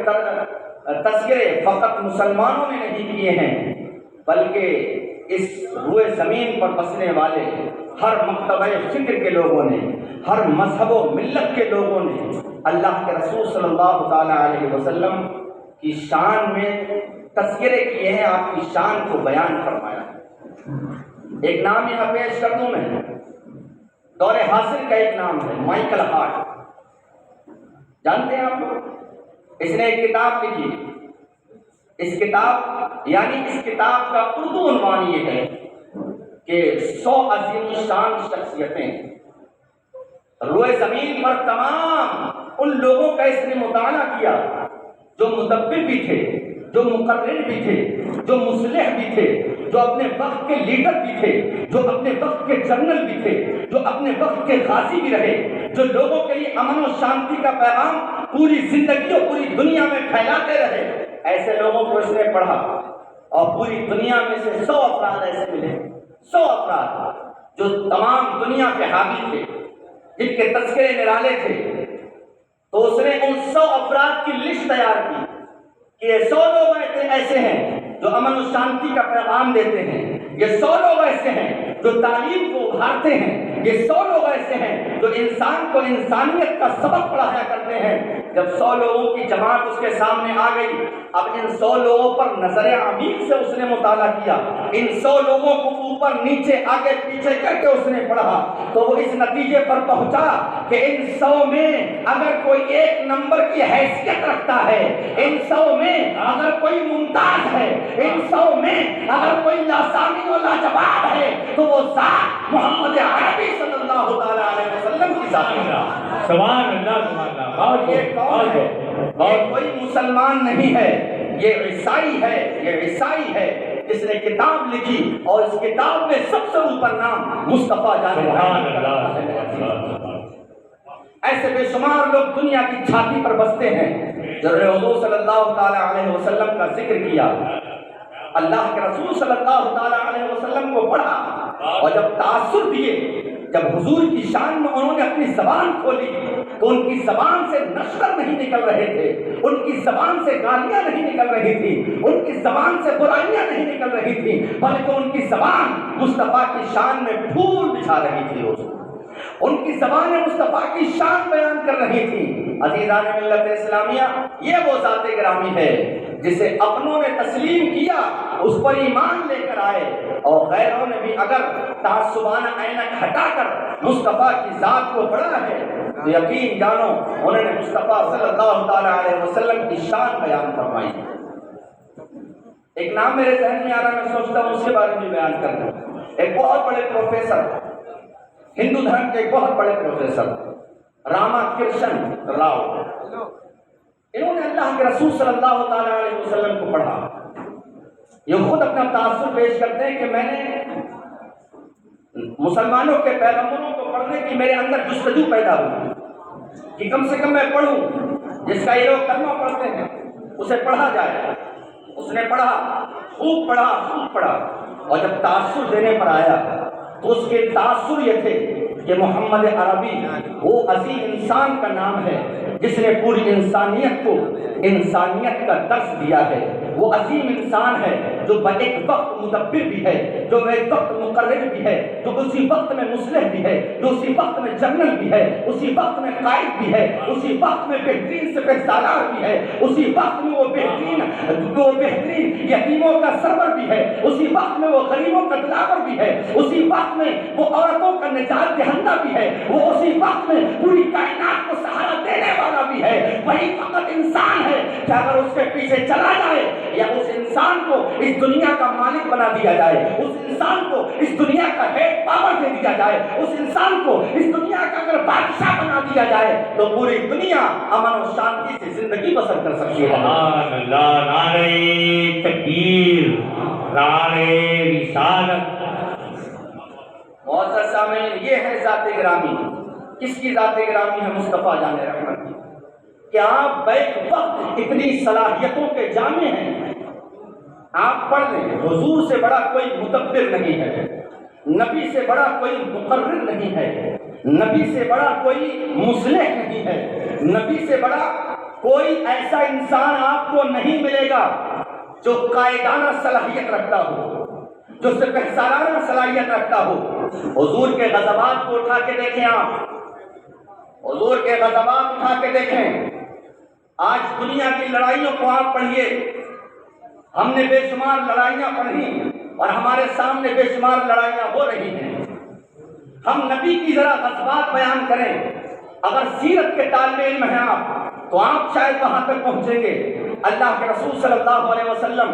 تذکرے فقط مسلمانوں نے نہیں کیے ہیں، بلکہ اس روئے زمین پر بسنے والے ہر مکتبہ فکر کے لوگوں نے، ہر مذہب و ملت کے لوگوں نے اللہ کے رسول صلی اللہ تعالیٰ علیہ وسلم کی شان میں تذکرے کیے ہیں، آپ کی شان کو بیان فرمایا ہے۔ ایک نام یہاں پیش کر دوں میں، دور حاصل کا ایک نام ہے، مائیکل ہارٹ، جانتے ہیں آپ لوگ؟ اس نے ایک کتاب لکھی، اس کتاب یعنی اس کتاب کا اردو عنوان یہ ہے کہ 100 عظیم الشان شخصیتیں روئے زمین پر تمام ان لوگوں کا اس نے مطالعہ کیا جو مدبر بھی تھے، جو مقرر بھی تھے، جو مصلح بھی تھے، جو اپنے وقت کے لیڈر بھی تھے، جو اپنے وقت کے جنرل بھی تھے، جو اپنے وقت کے غازی بھی رہے، جو لوگوں کے لیے امن و شانتی کا پیغام پوری زندگی اور پوری دنیا میں پھیلاتے رہے۔ ایسے لوگوں کو اس نے پڑھا اور پوری دنیا میں سے 100 افراد ایسے ملے، 100 افراد جو تمام دنیا کے حامی تھے، جن کے تذکرے نرالے تھے۔ تو اس نے ان 100 افراد کی لسٹ تیار کی کہ یہ 100 لوگ ایسے ہیں جو امن و شانتی کا پیغام دیتے ہیں، یہ 100 لوگ ایسے ہیں جو تعلیم کو ابھارتے ہیں، یہ 100 لوگ ایسے ہیں جو انسان کو انسانیت کا سبق پڑھایا کرتے ہیں۔ جب 100 لوگوں کی جماعت اس کے سامنے آ گئی، اب ان 100 لوگوں پر نظر عمیق سے اس نے مطالعہ کیا، ان 100 لوگوں کو اوپر نیچے آگے پیچھے کر کے اس نے پڑھا، تو وہ اس نتیجے پر پہنچا کہ ان 100 میں اگر کوئی 1 نمبر کی حیثیت رکھتا ہے، ان 100 میں اگر کوئی ممتاز ہے، ان 100 میں اگر کوئی لاسانی و لاجواب ہے، تو وہ ذات محمد عربی صلی اللہ تعالیٰ علیہ وسلم کی ذات ہے۔ سبحان اللہ سبحان اللہ۔ بہت یہ کون ہے؟ یہ کوئی مسلمان نہیں ہے، یہ عیسائی ہے، یہ عیسائی ہے جس نے کتاب لکھی اور اس کتاب میں سب سے اوپر نام مصطفیٰ جانے سبحان اللہ۔ ایسے بے شمار لوگ دنیا کی چھاتی پر بستے ہیں جنہوں نے حضور صلی اللہ تعالیٰ علیہ وسلم کا ذکر کیا، اللہ کے رسول صلی اللہ تعالیٰ علیہ وسلم کو پڑھا، اور جب تاثر دیے، جب حضور کی شان میں انہوں نے اپنی زبان کھولی تو ان کی زبان سے نشر نہیں نکل رہے تھے، ان کی زبان سے گالیاں نہیں نکل رہی تھی، ان کی زبان سے برائیاں نہیں نکل رہی تھی، بلکہ ان کی زبان مصطفیٰ کی شان میں پھول بچھا رہی تھی، ان کی زبان مصطفیٰ کی شان بیان کر رہی تھی۔ عزیزان ملت اسلامیہ، یہ وہ ذات گرامی ہے جسے اپنوں نے تسلیم کیا، اس پر ایمان لے کر آئے، اور غیروں نے بھی اگر تعصبانہ عینک ہٹا کر مصطفیٰ کی ذات کو پڑھا ہے تو یقین جانو انہوں نے مصطفیٰ صلی اللہ تعالیٰ علیہ وسلم کی شان بیان فرمائی۔ ایک نام میرے ذہن میں آ رہا، میں سوچتا ہوں اس کے بارے میں بیان کر دوں۔ ایک بہت بڑے پروفیسر، ہندو دھرم کے ایک بہت بڑے پروفیسر راما کرشن راؤ، انہوں نے اللہ کے رسول صلی اللہ تعالیٰ علیہ وسلم کو پڑھا۔ یہ خود اپنا تاثر پیش کرتے ہیں کہ میں نے مسلمانوں کے پیغمبروں کو پڑھنے کی میرے اندر جستجو پیدا ہوئی کہ کم سے کم میں پڑھوں، جس کا یہ لوگ کلمہ پڑھتے ہیں اسے پڑھا جائے۔ اس نے پڑھا، خوب پڑھا، اور جب تاثر دینے پر آیا تو اس کے تاثر یہ تھے کہ محمد عربی وہ عظیم انسان کا نام ہے جس نے پوری انسانیت کو انسانیت کا درس دیا ہے۔ وہ عظیم انسان ہے جو ایک وقت مدبر بھی ہے، جو ایک وقت مقرر بھی ہے، جو اسی وقت میں مصلح بھی ہے، جو اسی وقت میں جنرل بھی ہے، اسی وقت میں قائد بھی ہے، اسی وقت میں بہترین سپہسالار بھی ہے، اسی وقت میں وہ بہترین یتیموں کا سرور بھی ہے، اسی وقت میں وہ غریبوں کا دلاور بھی ہے، اسی وقت میں وہ عورتوں کا نجات دہندہ بھی ہے، وہ اسی وقت میں پوری کائنات کو سہارا دینے والا بھی ہے۔ وہی فقط انسان ہے کہ اگر اس کے پیچھے چلا جائے یا اس انسان کو اس دنیا کا مالک بنا دیا جائے، اس انسان کو اس دنیا کا ہیڈ پاور دے دیا جائے، اس انسان کو اس دنیا کا اگر بادشاہ بنا دیا جائے تو پوری دنیا امن و شانتی سے زندگی بسر کر سکتی ہے۔ سبحان اللہ، نعرہ تکبیر، نعرہ رسالت۔ معزز سامعین، یہ ہے ذات گرامی۔ کس کی ذات گرامی ہے؟ مصطفیٰ جان رحمت کی۔ کہ آپ بیک وقت اتنی صلاحیتوں کے جامع ہیں، آپ پڑھ لیں، حضور سے بڑا کوئی مدبر نہیں ہے، نبی سے بڑا کوئی مقرر نہیں ہے، نبی سے بڑا کوئی مصلح نہیں ہے، نبی سے بڑا کوئی ایسا انسان آپ کو نہیں ملے گا جو قائدانہ صلاحیت رکھتا ہو، جو سپہسالارانہ صلاحیت رکھتا ہو۔ حضور کے غضبات کو اٹھا کے دیکھیں، آپ حضور کے غضبات اٹھا کے دیکھیں۔ آج دنیا کی لڑائیوں کو آپ پڑھیے، ہم نے بے شمار لڑائیاں پڑھی اور ہمارے سامنے بے شمار لڑائیاں ہو رہی ہیں۔ ہم نبی کی ذرا غضبات بیان کریں، اگر سیرت کے طالب علم ہیں آپ تو آپ شاید وہاں تک پہنچیں گے اللہ کے رسول صلی اللہ علیہ وسلم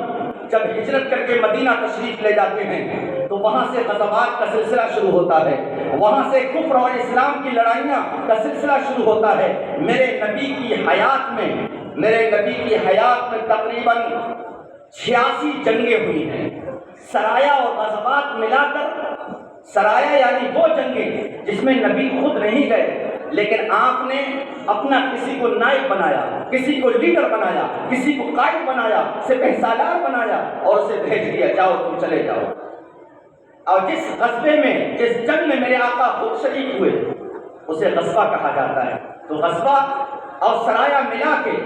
جب ہجرت کر کے مدینہ تشریف لے جاتے ہیں تو وہاں سے غزوات کا سلسلہ شروع ہوتا ہے، وہاں سے کفر اور اسلام کی لڑائیاں کا سلسلہ شروع ہوتا ہے۔ میرے نبی کی حیات میں تقریباً 86 جنگیں ہوئی ہیں، سرایا اور غزوات ملا کر۔ سرایا یعنی وہ جنگیں جس میں نبی خود نہیں گئے لیکن آپ نے اپنا کسی کو نائب بنایا، کسی کو لیڈر بنایا، کسی کو قائد بنایا، سپہ سالار بنایا اور اسے بھیج دیا، جاؤ تم چلے جاؤ۔ اور جس غزوے میں، جس جنگ میں میرے آقا خود شریک ہوئے اسے غزوہ کہا جاتا ہے۔ تو غزوہ اور سرایا ملا کے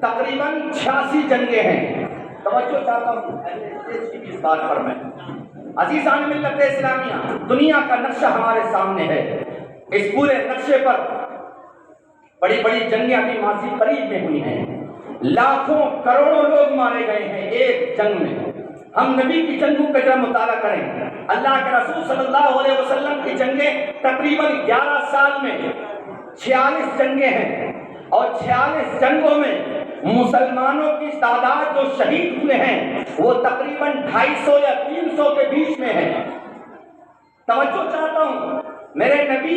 تقریباً 86 جنگیں ہیں۔ توجہ چاہتا ہوں اس بات پر میں، عزیزان ملت اسلامیہ، دنیا کا نقشہ ہمارے سامنے ہے۔ اس پورے نقشے پر بڑی بڑی جنگیں ابھی ماضی قریب میں ہوئی ہیں، لاکھوں کروڑوں لوگ مارے گئے ہیں ایک جنگ میں۔ ہم نبی کی جنگوں کا جب مطالعہ کریں، اللہ کے رسول صلی اللہ علیہ وسلم کی جنگیں تقریباً 11 سال میں 46 جنگیں ہیں، اور 46 جنگوں میں مسلمانوں کی تعداد جو شہید ہوئے ہیں وہ تقریباً 250 یا 300 کے بیچ میں ہے۔ توجہ چاہتا ہوں، میرے نبی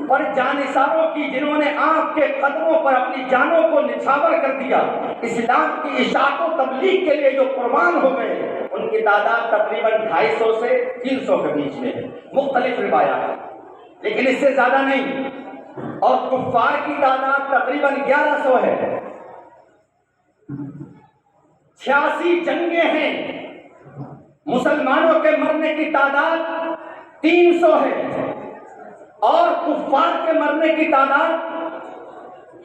اور جانثاروں کی جنہوں نے آپ کے قدموں پر اپنی جانوں کو نچھاور کر دیا، اسلام کی اشاعت و تبلیغ کے لیے جو قربان ہو گئے، ان کی تعداد تقریباً 250 سے 300 کے بیچ میں ہے، مختلف روایات، لیکن اس سے زیادہ نہیں۔ اور کفار کی تعداد تقریباً 1100 ہے۔ 86 جنگیں ہیں، مسلمانوں کے مرنے کی تعداد 300 ہے اور کفار کے مرنے کی تعداد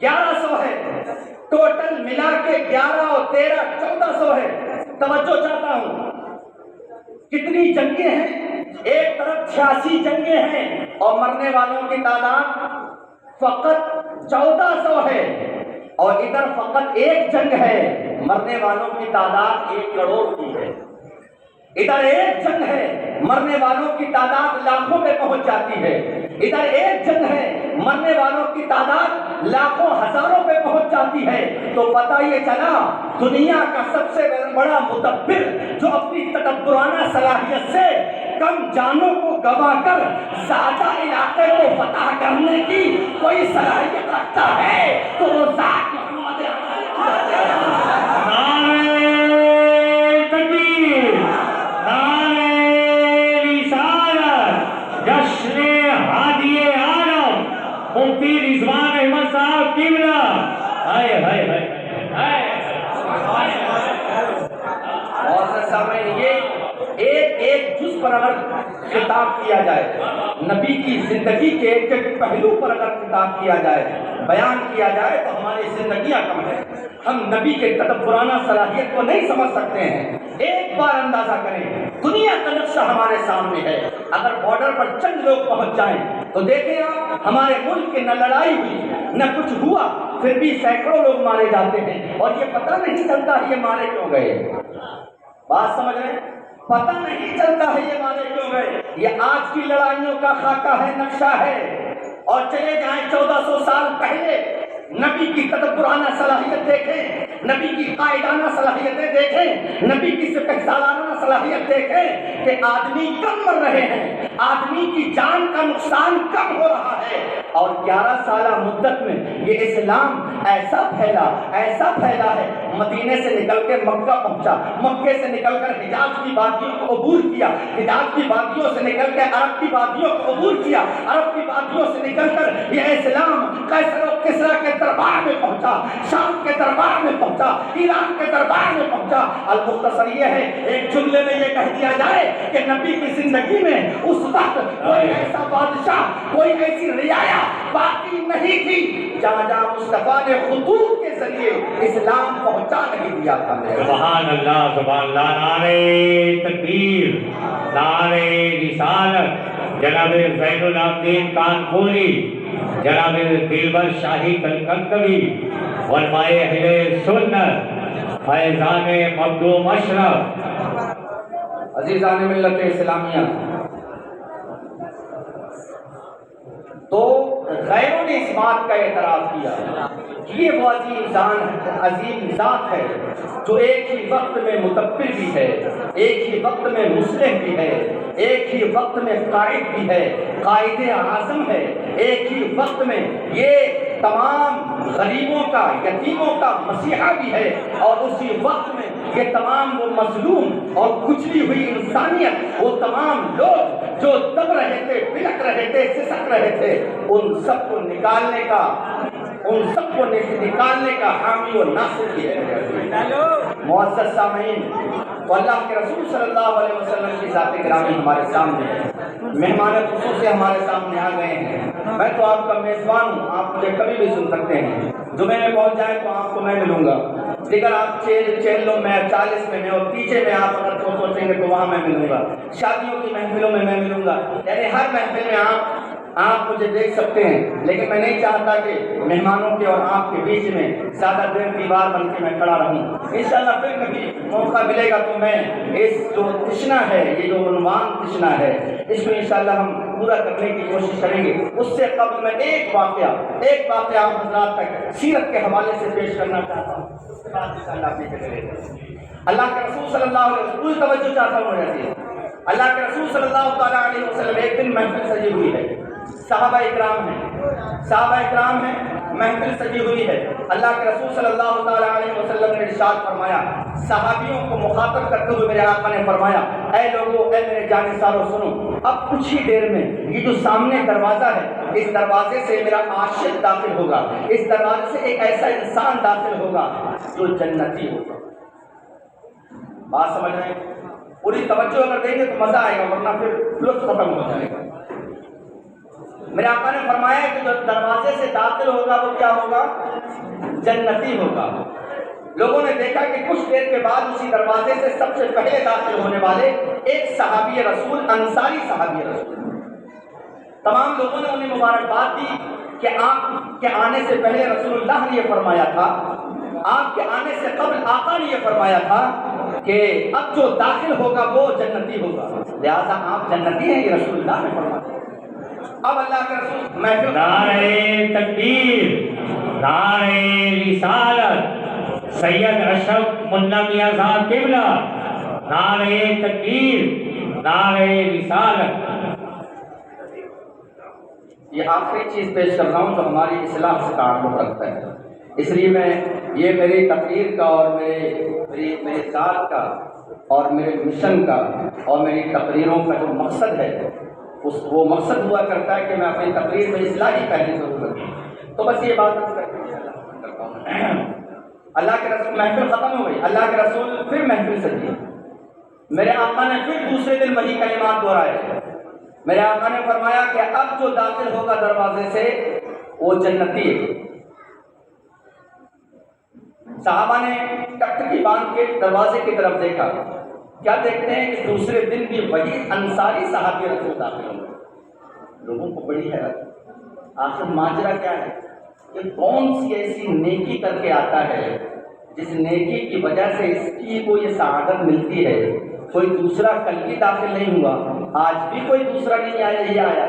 1100 ہے۔ ٹوٹل ملا کے 11 اور 13 1400 ہے۔ توجہ چاہتا ہوں، کتنی جنگیں ہیں؟ ایک طرف 86 جنگیں ہیں اور مرنے والوں کی تعداد فقط 1400 ہے، اور ادھر فقط ایک جنگ ہے، مرنے والوں کی تعداد 1 کروڑ کی ہے۔ ادھر ایک جنگ ہے، مرنے والوں کی تعداد لاکھوں پہ پہنچ جاتی ہے۔ ادھر ایک جنگ ہے، مرنے والوں کی تعداد لاکھوں ہزاروں پہ پہنچ جاتی ہے۔ تو پتہ یہ چلا دنیا کا سب سے بڑا مدبر جو اپنی تکبرانہ صلاحیت سے کم جانوں کو گوا کر زیادہ علاقے کو فتح کرنے کی کوئی صلاحیت رکھتا ہے تو وہ ذات محمد مفتی رضوان احمد صاحب قبلہ، ہائے ہائے ہائے۔ اور سامنے یہ ایک جز پر اگر خطاب کیا جائے، نبی کی زندگی کے ایک ایک پہلو پر اگر خطاب کیا جائے، بیان کیا جائے تو ہماری زندگیاں کم ہیں، ہم نبی کے تدبرانہ صلاحیت کو نہیں سمجھ سکتے ہیں۔ ایک بار اندازہ کریں، دنیا کا نقشہ ہمارے سامنے ہے، اگر بارڈر پر چند لوگ پہنچ جائیں تو دیکھیں آپ، ہمارے ملک کی نہ لڑائی ہوئی نہ کچھ ہوا، پھر بھی سینکڑوں لوگ مارے جاتے ہیں اور یہ پتہ نہیں چلتا یہ مارے کیوں گئے۔ بات سمجھ رہے ہیں؟ پتہ نہیں چلتا ہے یہ مارے کیوں گئے۔ یہ آج کی لڑائیوں کا خاکہ ہے، نقشہ ہے۔ اور چلے جائیں 1400 سال پہلے، نبی کی تدبرانہ صلاحیت دیکھیں، نبی کی قائدانہ صلاحیتیں دیکھیں، نبی کی سپہ سالارانہ صلاحیت دیکھیں کہ آدمی کم مر رہے ہیں، آدمی کی جان کا نقصان کم ہو رہا ہے، اور 11 سالہ مدت میں یہ اسلام ایسا پھیلا ہے، مدینے سے نکل کے مکہ پہنچا، مکے سے نکل کر حجاز کی وادیوں کو عبور کیا، حجاز کی وادیوں سے نکل کے عرب کی وادیوں کو عبور کیا، عرب کی وادیوں سے نکل کر یہ اسلام قیصر و کسریٰ کے دربار میں پہنچا، شام کے دربار میں پہنچا، ایران کے دربار میں پہنچا۔ المختصر یہ ہے، ایک جملے میں یہ کہہ دیا جائے کہ نبی کی زندگی میں اس وقت کوئی ایسا بادشاہ، کوئی ایسی رعایا باقی نہیں تھی جہاں مصطفیٰ نے خطوط کے ذریعے اسلام پہنچا نہیں دیا تھا۔ سبحان اللہ، سبحان اللہ، نعرہ تکبیر، نعرہ رسالت، جناب زین العابدین کانپوری، جناب دلبر شاہی کلکتوی، علماء اہل سنت، فیضان مخدوم اشرف۔ عزیزان ملت اسلامیہ، تو غیروں نے اس بات کا اعتراف کیا کہ یہ وہ عظیم ذات ہے جو ایک ہی وقت میں مدبر بھی ہے، ایک ہی وقت میں مصلح بھی ہے، ایک ہی وقت میں قائد بھی ہے، قائد اعظم ہے، ایک ہی وقت میں یہ تمام غریبوں کا، یتیموں کا مسیحا بھی ہے، اور اسی وقت میں یہ تمام وہ مظلوم اور کچلی ہوئی انسانیت، وہ تمام لوگ جو دب رہے تھے، بلک رہے تھے، سسک رہے تھے، ان سب کو نکالنے کا حامی و ناصر بھی ہے۔ معزز سامعین، تو اللہ کے رسول صلی اللہ علیہ وسلم کی ذات گرامی ہمارے سامنے ہے، مہمان خصوصی ہمارے سامنے آ گئے ہیں۔ میں تو آپ کا میزبان ہوں، آپ مجھے کبھی بھی سن سکتے ہیں، جمعے میں پہنچ جائیں تو آپ کو میں ملوں گا، دیگر آپ چین لو میں 40 میں اور تیجے میں آپ اگر سوچیں گے تو وہاں میں ملوں گا، شادیوں کی محفلوں میں ملوں گا، یعنی ہر محفل میں آپ مجھے دیکھ سکتے ہیں، لیکن میں نہیں چاہتا کہ مہمانوں کے اور آپ کے بیچ میں زیادہ دیر دیوار بن کے میں کھڑا رہوں۔ انشاءاللہ پھر کبھی موقع ملے گا تو میں اس جو تشنا ہے، یہ جو عنوان تشنا ہے، اس میں انشاءاللہ ہم پورا کرنے کی کوشش کریں گے۔ اس سے قبل میں ایک واقعہ آپ حضرات تک سیرت کے حوالے سے پیش کرنا چاہتا ہوں، اس کے بعد انشاءاللہ اپنی جگہ لے جائیں۔ اللہ کے رسول صلی اللہ علیہ وسلم، پوری توجہ چاہتا ہوں ایسی، اللہ کے رسول صلی اللہ تعالیٰ علیہ وسلم ایک دن محفل سجی ہوئی ہے، صحابہ اکرام ہیں، محفل سجی ہوئی ہے، اللہ کے رسول صلی اللہ تعالیٰ علیہ وسلم نے ارشاد فرمایا، صحابیوں کو مخاطب کرتے ہوئے میرے آقا نے فرمایا، اے لوگوں، اے میرے جانثاروں سنو، اب کچھ ہی دیر میں یہ جو سامنے دروازہ ہے، اس دروازے سے میرا عاشق داخل ہوگا، اس دروازے سے ایک ایسا انسان داخل ہوگا جو جنتی ہوگا۔ بات سمجھ رہے ہیں؟ پوری توجہ اگر دیں گے تو مزہ آئے گا، ورنہ پھر لطف ختم ہو جائے گا۔ میرے آقا نے فرمایا کہ جو دروازے سے داخل ہوگا وہ کیا ہوگا؟ جنتی ہوگا۔ لوگوں نے دیکھا کہ کچھ دیر کے بعد اسی دروازے سے سب سے پہلے داخل ہونے والے ایک صحابی رسول، انصاری صحابی رسول، تمام لوگوں نے انہیں مبارکباد دی کہ آپ کے آنے سے پہلے رسول اللہ نے یہ فرمایا تھا، آپ کے آنے سے قبل آقا نے یہ فرمایا تھا کہ اب جو داخل ہوگا وہ جنتی ہوگا، لہذا آپ جنتی ہیں، یہ رسول اللہ نے فرمایا۔ اب اللہ کے رسول محفل نعرہ تکبیر، نعرہ رسالت، سید اشرف ملا میاں صاحب قبلہ، نعرہ تکبیر، نعرہ رسالت۔ یہ آخری چیز پیش کر رہا ہوں جو ہماری اصلاح سے تعلق رکھتا ہے، اس لیے میں یہ میری تقریر کا اور میرے ذات کا اور میرے مشن کا اور میری تقریروں کا جو مقصد ہے، وہ مقصد ہوا کرتا ہے کہ میں اپنی تقریر میں اصلاحی پہلے ضرور رکھوں۔ تو بس یہ بات کرتا ہوں۔ اللہ کے رسول محفل ختم ہو گئی، اللہ کے رسول پھر محفل سجی، میرے آقا نے پھر دوسرے دن وہی کلمات دہرائے۔ میرے آقا نے فرمایا کہ اب جو داخل ہوگا دروازے سے وہ جنتی ہے۔ صحابہ نے ٹکٹکی باندھ کے دروازے کی طرف دیکھا، کیا دیکھتے ہیں کہ دوسرے دن بھی وہی انصاری صحابی رسول داخل ہوں گے۔ لوگوں کو بڑی حیرت، آخر ماجرا کیا ہے کہ کون سی ایسی نیکی کر کے آتا ہے جس نیکی کی وجہ سے اس کی کو یہ سعادت ملتی ہے؟ کوئی دوسرا کل بھی داخل نہیں ہوا، آج بھی کوئی دوسرا نہیں آیا، یہی آیا۔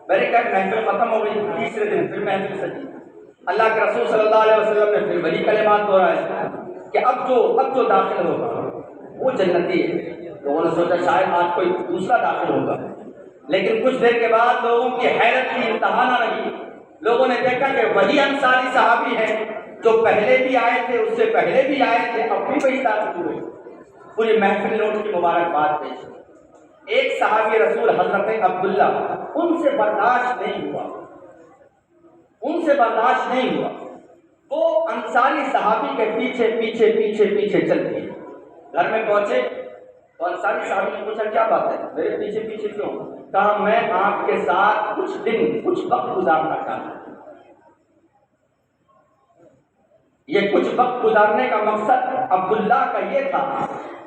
میرے کہا محفل ختم ہو گئی، تیسرے دن پھر محفل سجی، اللہ کے رسول صلی اللہ علیہ وسلم نے پھر وہی کلمات دہرائے کہ اب جو داخل ہوگا وہ جنتی ہے۔ لوگوں نے سوچا شاید آج کوئی دوسرا داخل ہوگا، لیکن کچھ دیر کے بعد لوگوں کی حیرت کی انتہا نہ رہی۔ لوگوں نے دیکھا کہ وہی انصاری صحابی ہیں جو پہلے بھی آئے تھے، اس سے پہلے بھی آئے تھے، اب بھی وہی داخل ہوئے۔ پوری محفل نے ان کی مبارکباد پیش کی۔ ایک صحابی رسول حضرت عبداللہ، ان سے برداشت نہیں ہوا، وہ انصاری صحابی کے پیچھے چل دیے۔ گھر میں پہنچے تو انصاری صحابی نے پوچھا کیا بات ہے، میرے پیچھے کیوں؟ کہا میں آپ کے ساتھ کچھ وقت گزارنا چاہتا ہوں۔ یہ کچھ وقت گزارنے کا مقصد عبداللہ کا یہ تھا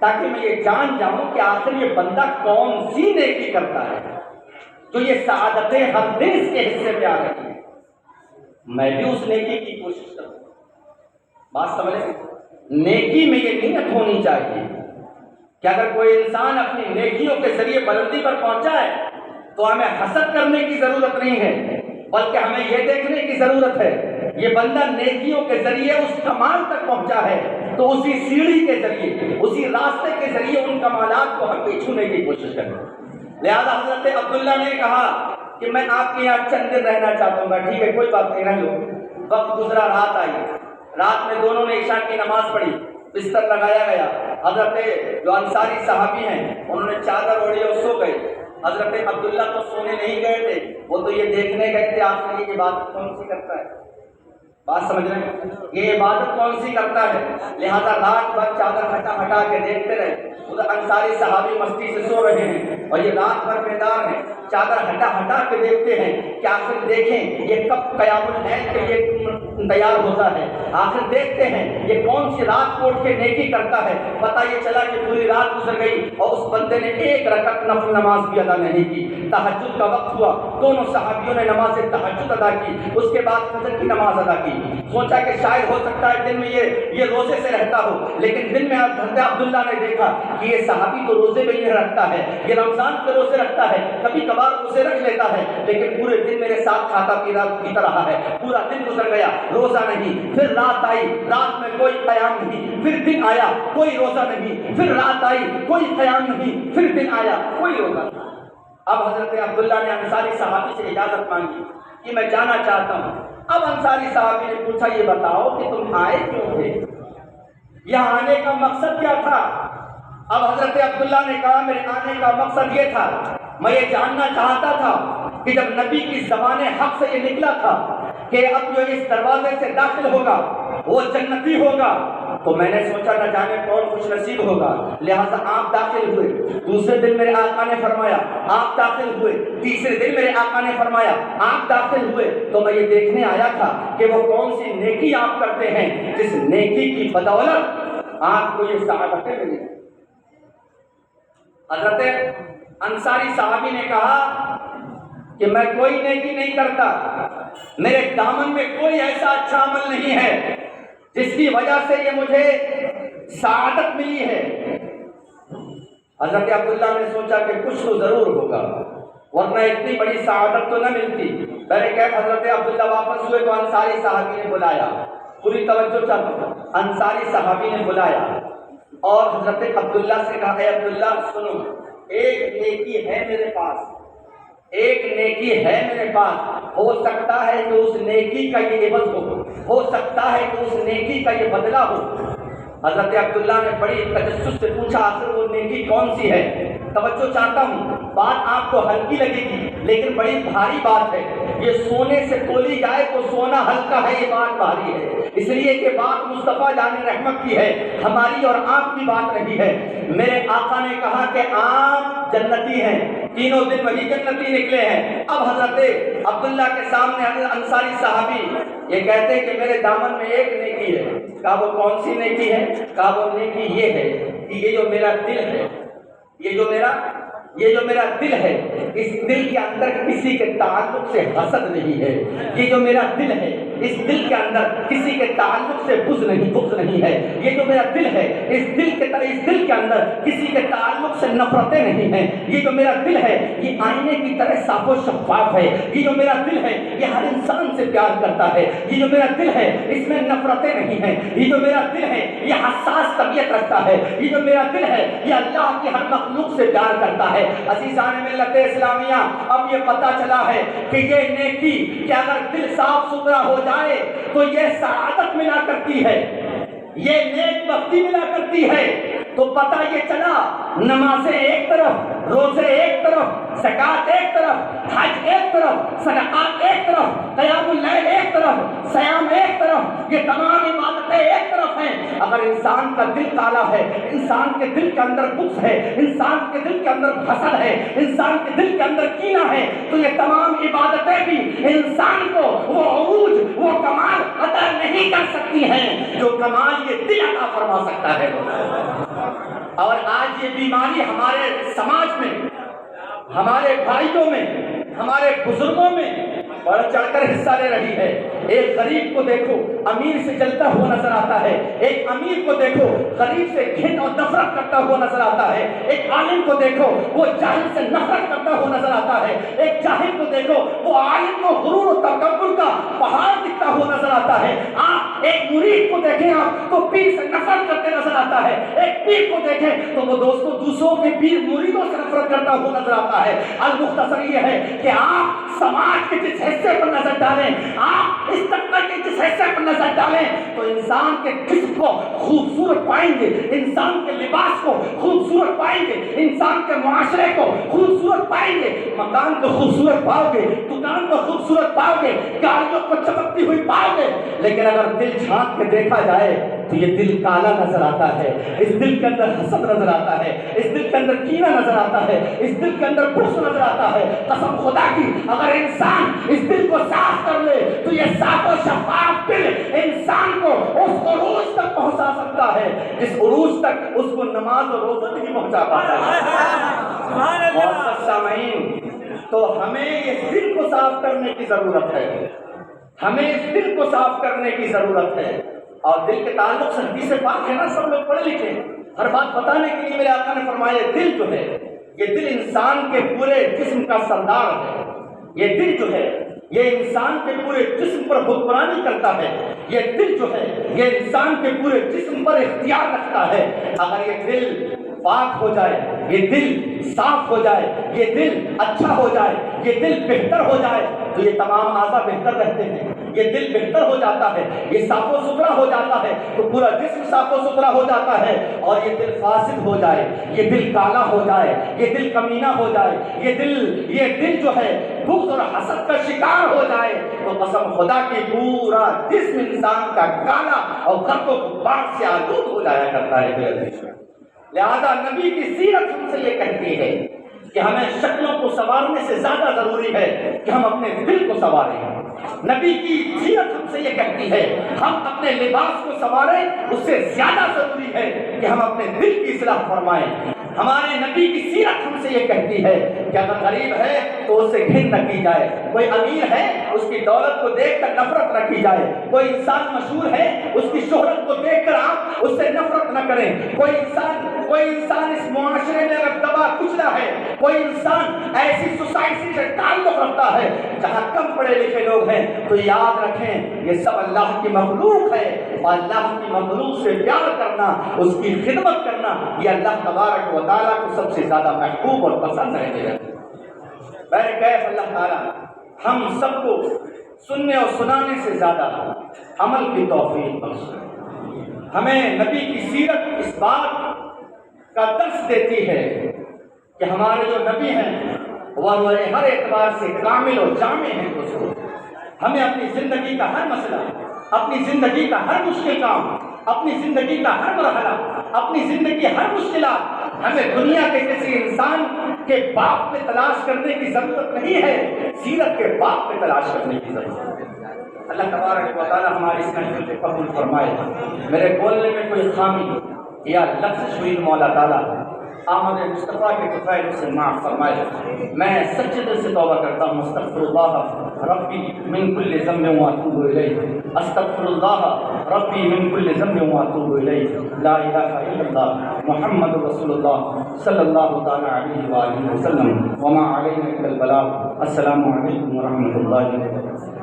تاکہ میں یہ جان جاؤں کہ آخر یہ بندہ کون سی نیکی کرتا ہے تو یہ سعادتیں ہر دن اس کے حصے میں آ رہی ہیں، میں بھی اس نیکی کی کوشش کروں۔ بات سمجھیں، نیکی میں یہ نیت ہونی چاہیے کہ اگر کوئی انسان اپنی نیکیوں کے ذریعے بلندی پر پہنچا ہے تو ہمیں حسد کرنے کی ضرورت نہیں ہے، بلکہ ہمیں یہ دیکھنے کی ضرورت ہے یہ بندہ نیکیوں کے ذریعے اس کمال تک پہنچا ہے تو اسی سیڑھی کے ذریعے اسی راستے کے ذریعے ان کمالات کو ہم بھی چھونے کی کوشش کریں. لہذا حضرت عبداللہ نے کہا کہ میں آپ کے یہاں چند دن رہنا چاہتا ہوں. ٹھیک ہے کوئی بات نہیں رہ لو. وقت گزرا, رات آئی. رات میں دونوں نے عشاء کی نماز پڑھی, بستر لگایا گیا. حضرت جو انصاری صحابی ہیں انہوں نے چادر اوڑھی اور سو گئے. حضرت عبداللہ تو سونے نہیں گئے تھے, وہ تو یہ دیکھنے گئے تھے آخر یہ عبادت کون سی کرتا ہے. بات سمجھ رہے ہیں, یہ عبادت کون سی کرتا ہے. لہذا رات بھر چادر ہٹا کے دیکھتے رہے. ادھر انصاری صحابی مستی سے سو رہے ہیں اور یہ رات بھر بیدار ہیں, چادر ہٹا کے دیکھتے ہیں کہ آخر دیکھیں یہ کب قیام اللیل کے یہ تیار ہوتا ہے. آخر دیکھتے ہیں یہ کون سی رات کو اٹھ کے نیکی کرتا ہے. پتہ یہ چلا کہ پوری رات گزر گئی اور اس بندے نے ایک رکعت نفل نماز بھی ادا نہیں کی. تہجد کا وقت ہوا, دونوں صحابیوں نے نماز تہجد ادا کی. اس کے بعد فجر کی نماز ادا کی. سوچا کہ شاید ہو سکتا ہے دن میں یہ روزے سے رہتا ہو, لیکن دن میں حضرت عبداللہ نے دیکھا کہ یہ صحابی تو روزے میں نہیں رکھتا ہے, یہ رمضان کے روزے رکھتا ہے, کبھی کبھار روزے رکھ لیتا ہے, لیکن پورے دن میرے ساتھ کھاتا پیتا رہا ہے. پورا دن گزر گیا, روزہ نہیں. پھر رات آئی, رات میں کوئی قیام نہیں. پھر دن آیا, کوئی روزہ نہیں. پھر رات آئی, کوئی قیام نہیں. پھر دن آیا, کوئی روزہ نہیں. اب حضرت عبداللہ نے انصاری صحابی سے اجازت مانگی کہ میں جانا چاہتا ہوں. اب انصاری صحابی نے پوچھا یہ بتاؤ کہ تم آئے کیوں تھے, یہاں آنے کا مقصد کیا تھا. اب حضرت عبداللہ نے کہا میرے آنے کا مقصد یہ تھا, میں یہ جاننا چاہتا تھا کہ جب نبی کی زبان حق سے یہ نکلا تھا کہ اب جو اس دروازے سے داخل ہوگا وہ جنتی ہوگا, تو میں نے سوچا نہ جانے کون خوش نصیب ہوگا. لہٰذا آپ داخل ہوئے. دوسرے دن میرے آقا نے فرمایا آپ داخل ہوئے. تیسرے دن میرے آقا نے فرمایا آپ داخل ہوئے. تو میں یہ دیکھنے آیا تھا کہ وہ کون سی نیکی آپ کرتے ہیں جس نیکی کی بدولت آپ کو یہ سعادتیں ملی. حضرت انصاری صحابی نے کہا کہ میں کوئی نیکی نہیں کرتا, میرے دامن میں کوئی ایسا اچھا عمل نہیں ہے جس کی وجہ سے یہ مجھے سعادت ملی ہے. حضرت عبداللہ نے سوچا کہ کچھ تو ضرور ہوگا ورنہ اتنی بڑی سعادت تو نہ ملتی. میں نے کہا حضرت عبداللہ واپس ہوئے تو انصاری صحابی نے بلایا. پوری توجہ چاہتا, انصاری صحابی نے بلایا اور حضرت عبداللہ سے کہا اے عبداللہ سنو, ایک نیکی ہے میرے پاس, ایک نیکی ہے میرے پاس. ہو سکتا ہے کہ اس نیکی کا یہ عوض ہو سکتا ہے کہ اس نیکی کا یہ بدلہ ہو. حضرت عبداللہ نے بڑی تجسس سے پوچھا آخر وہ نیکی کون سی ہے. توجہ چاہتا ہوں, بات آپ کو ہلکی لگے گی لیکن بڑی بھاری بات ہے. یہ سونے سے تولی جائے تو سونا ہلکا ہے, یہ بات بھاری ہے. اس لیے کہ بات مصطفیٰ جان رحمت کی ہے, ہماری اور آپ کی بات نہیں ہے. میرے آقا نے کہا کہ آپ جنتی ہیں, تینوں دن وہی جنتی نکلے ہیں. اب حضرت عبداللہ کے سامنے حضرت انصاری صحابی یہ کہتے ہیں کہ میرے دامن میں ایک نیکی ہے. کہا وہ کون سی نیکی ہے. کہا وہ نیکی یہ ہے کہ یہ جو میرا دل ہے, یہ جو میرا دل ہے, اس دل کے اندر کسی کے تعلق سے حسد نہیں ہے. یہ جو میرا دل ہے اس دل کے اندر کسی کے تعلق سے بغض نہیں ہے. یہ جو میرا دل ہے اس دل کے اندر کسی کے تعلق سے نفرتیں نہیں ہیں. یہ جو میرا دل ہے یہ آئینے کی طرح صاف و شفاف ہے. یہ جو میرا دل ہے یہ ہر انسان سے پیار کرتا ہے. یہ جو میرا دل ہے اس میں نفرتیں نہیں ہیں. یہ جو میرا دل ہے یہ حساس طبیعت رکھتا ہے. یہ جو میرا دل ہے یہ اللہ کی ہر مخلوق سے پیار کرتا ہے. عزیزان ملت اسلامیہ, اب یہ پتہ چلا ہے کہ یہ نیکی کہ اگر دل صاف ستھرا ہو جائے تو یہ سعادت ملا کرتی ہے, یہ نیک بختی ملا کرتی ہے. تو پتہ یہ چلا نمازیں ایک طرف, روزے ایک طرف, زکات ایک طرف, حج ایک طرف, صدقات ایک طرف, قیام اللیل ایک طرف, صیام ایک طرف, یہ تمام عبادتیں ایک طرف ہیں. اگر انسان کا دل کالا ہے, انسان کے دل کے اندر بغض ہے, انسان کے دل کے اندر حسد ہے, انسان کے دل کے اندر کینہ ہے, تو یہ تمام عبادتیں بھی انسان کو وہ عروج, وہ کمال عطا نہیں کر سکتی ہیں جو کمال یہ دل عطا فرما سکتا ہے. اور آج یہ بیماری ہمارے سماج میں, ہمارے بھائیوں میں, ہمارے بزرگوں میں بڑھ چڑھ کر حصہ لے رہی ہے. ایک غریب کو دیکھو امیر سے جلتا ہوا نظر آتا ہے، ایک امیر کو دیکھو غریب سے گھن اور نفرت کرتا ہوا نظر آتا ہے، ایک عالم کو دیکھو وہ جاہل سے نفرت کرتا ہوا نظر آتا ہے، ایک جاہل کو دیکھو وہ عالم کو غرور و تکبر کا پہاڑ دکھتا ہوا نظر آتا ہے۔ آپ ایک مرید کو دیکھیں آپ تو پیر سے نفرت کرتے نظر آتا ہے، ایک پیر کو دیکھیں تو وہ دوسروں کے پیر مریدوں سے نفرت کرتا ہوا نظر آتا ہے۔ المختصر یہ ہے کہ آپ سماج کے جس حصے پر نظر ڈالیں، آپ اس طبقے کے جس حصے پر نظر ڈالیں تو انسان کے جسم کو خوبصورت پائیں گے، انسان کے لباس کو خوبصورت پائیں گے، انسان کے معاشرے کو خوبصورت پائیں گے، مکان کو خوبصورت پاؤ گے، دکان کو خوبصورت پاؤ گے، گاڑیوں کو چمکتی ہوئی پاؤ گے، لیکن اگر دل جھانک کے دیکھا جائے تو یہ دل کالا نظر آتا ہے، اس دل کے اندر حسد نظر آتا ہے، اس دل کے اندر کینہ نظر آتا ہے، اس دل کے اندر بغض نظر آتا ہے۔ قسم خدا کی اگر انسان اس دل کو صاف کر لے تو یہ صاف و شفاف دل انسان کو اس عروج تک پہنچا سکتا ہے جس عروج تک اس کو نماز اور روزہ نہیں پہنچا پاتا ہے۔ معزز سامعین، تو ہمیں اس دل کو صاف کرنے کی ضرورت ہے، ہمیں اس دل کو صاف کرنے کی ضرورت ہے۔ اور دل کے تعلق سے حدیث پاک ہے نا، سب لوگ پڑھے لکھے، ہر بات بتانے کے لیے میرے آقا نے فرمایا دل جو ہے یہ دل انسان کے پورے جسم کا سردار ہے، یہ دل جو ہے یہ انسان کے پورے جسم پر حکمرانی کرتا ہے، یہ دل جو ہے یہ انسان کے پورے جسم پر اختیار رکھتا ہے۔ اگر یہ دل پاک ہو جائے، یہ دل صاف ہو جائے، یہ دل اچھا ہو جائے، یہ دل بہتر ہو جائے تو یہ تمام اعضاء بہتر رہتے ہیں، یہ دل بہتر ہو جاتا ہے، یہ صاف و ستھرا ہو جاتا ہے تو پورا جسم صاف و ستھرا ہو جاتا ہے۔ اور یہ دل فاسد ہو جائے، یہ دل کالا ہو جائے، یہ دل کمینہ ہو جائے، یہ دل جو ہے بغض اور حسد کا شکار ہو جائے تو قسم خدا کی پورا جسم انسان کا کالا اور گھر کو غبار سے آلود ہو جایا کرتا ہے۔ لہذا نبی کی سیرت ہم سے یہ کہتی ہے کہ ہمیں شکلوں کو سنوارنے سے زیادہ ضروری ہے کہ ہم اپنے دل کو سنواریں۔ نبی کی سیرت ہم سے یہ کہتی ہے ہم اپنے لباس کو سنواریں، اس سے زیادہ ضروری ہے کہ ہم اپنے دل کی اصلاح فرمائیں۔ ہمارے نبی کی سیرت ہم سے یہ کہتی ہے کہ اگر غریب ہے تو اس سے گھن نہ کی جائے، کوئی امیر ہے اس کی دولت کو دیکھ کر نفرت نہ کی جائے، کوئی انسان مشہور ہے اس کی شہرت کو دیکھ کر آپ اس سے نفرت نہ کریں، کوئی انسان اس معاشرے میں اگر دبا کچلا ہے، کوئی انسان ایسی سوسائٹی سے تعلق رکھتا ہے جہاں کم پڑھے لکھے لوگ ہیں تو یاد رکھیں یہ سب اللہ کی مخلوق ہے، اور اللہ کی مخلوق سے پیار کرنا، اس کی خدمت کرنا یہ اللہ تبارک و تعالیٰ کو سب سے زیادہ محبوب اور پسند ہے۔ بہرکیف اللہ تعالیٰ ہم سب کو سننے اور سنانے سے زیادہ عمل کی توفیق بخشے۔ ہمیں نبی کی سیرت اس بات کا درس دیتی ہے کہ ہمارے جو نبی ہیں وہ ہر اعتبار سے کامل اور جامع ہیں۔ دوستو ہمیں اپنی زندگی کا ہر مسئلہ، اپنی زندگی کا ہر مشکل کام، اپنی زندگی کا ہر مرحلہ، اپنی زندگی ہر مشکلات ہمیں دنیا کے کسی انسان کے باپ میں تلاش کرنے کی ضرورت نہیں ہے، سیرت کے باپ میں تلاش کرنے کی ضرورت ہے۔ اللہ تبارک و تعالی ہماری اس محفل کو قبول فرمائے۔ میرے بولنے میں کوئی خامی یا لفظ شوید مولا تعالیٰ آمد مصطفیٰ کے کفائل سے معاف فرمائے۔ میں سچے دل سے توبہ کرتا ہوں، استغفر اللہ ربی من کل ذنب واتوب الیہ، استغفر اللہ ربی من کل ذنب واتوب الیہ، لا الہ الا اللہ محمد رسول اللہ صلی اللہ تعالی علیہ وآلہ وسلم، وما علینا الا البلاغ۔ السلام علیکم ورحمۃ اللہ وبرکاتہ۔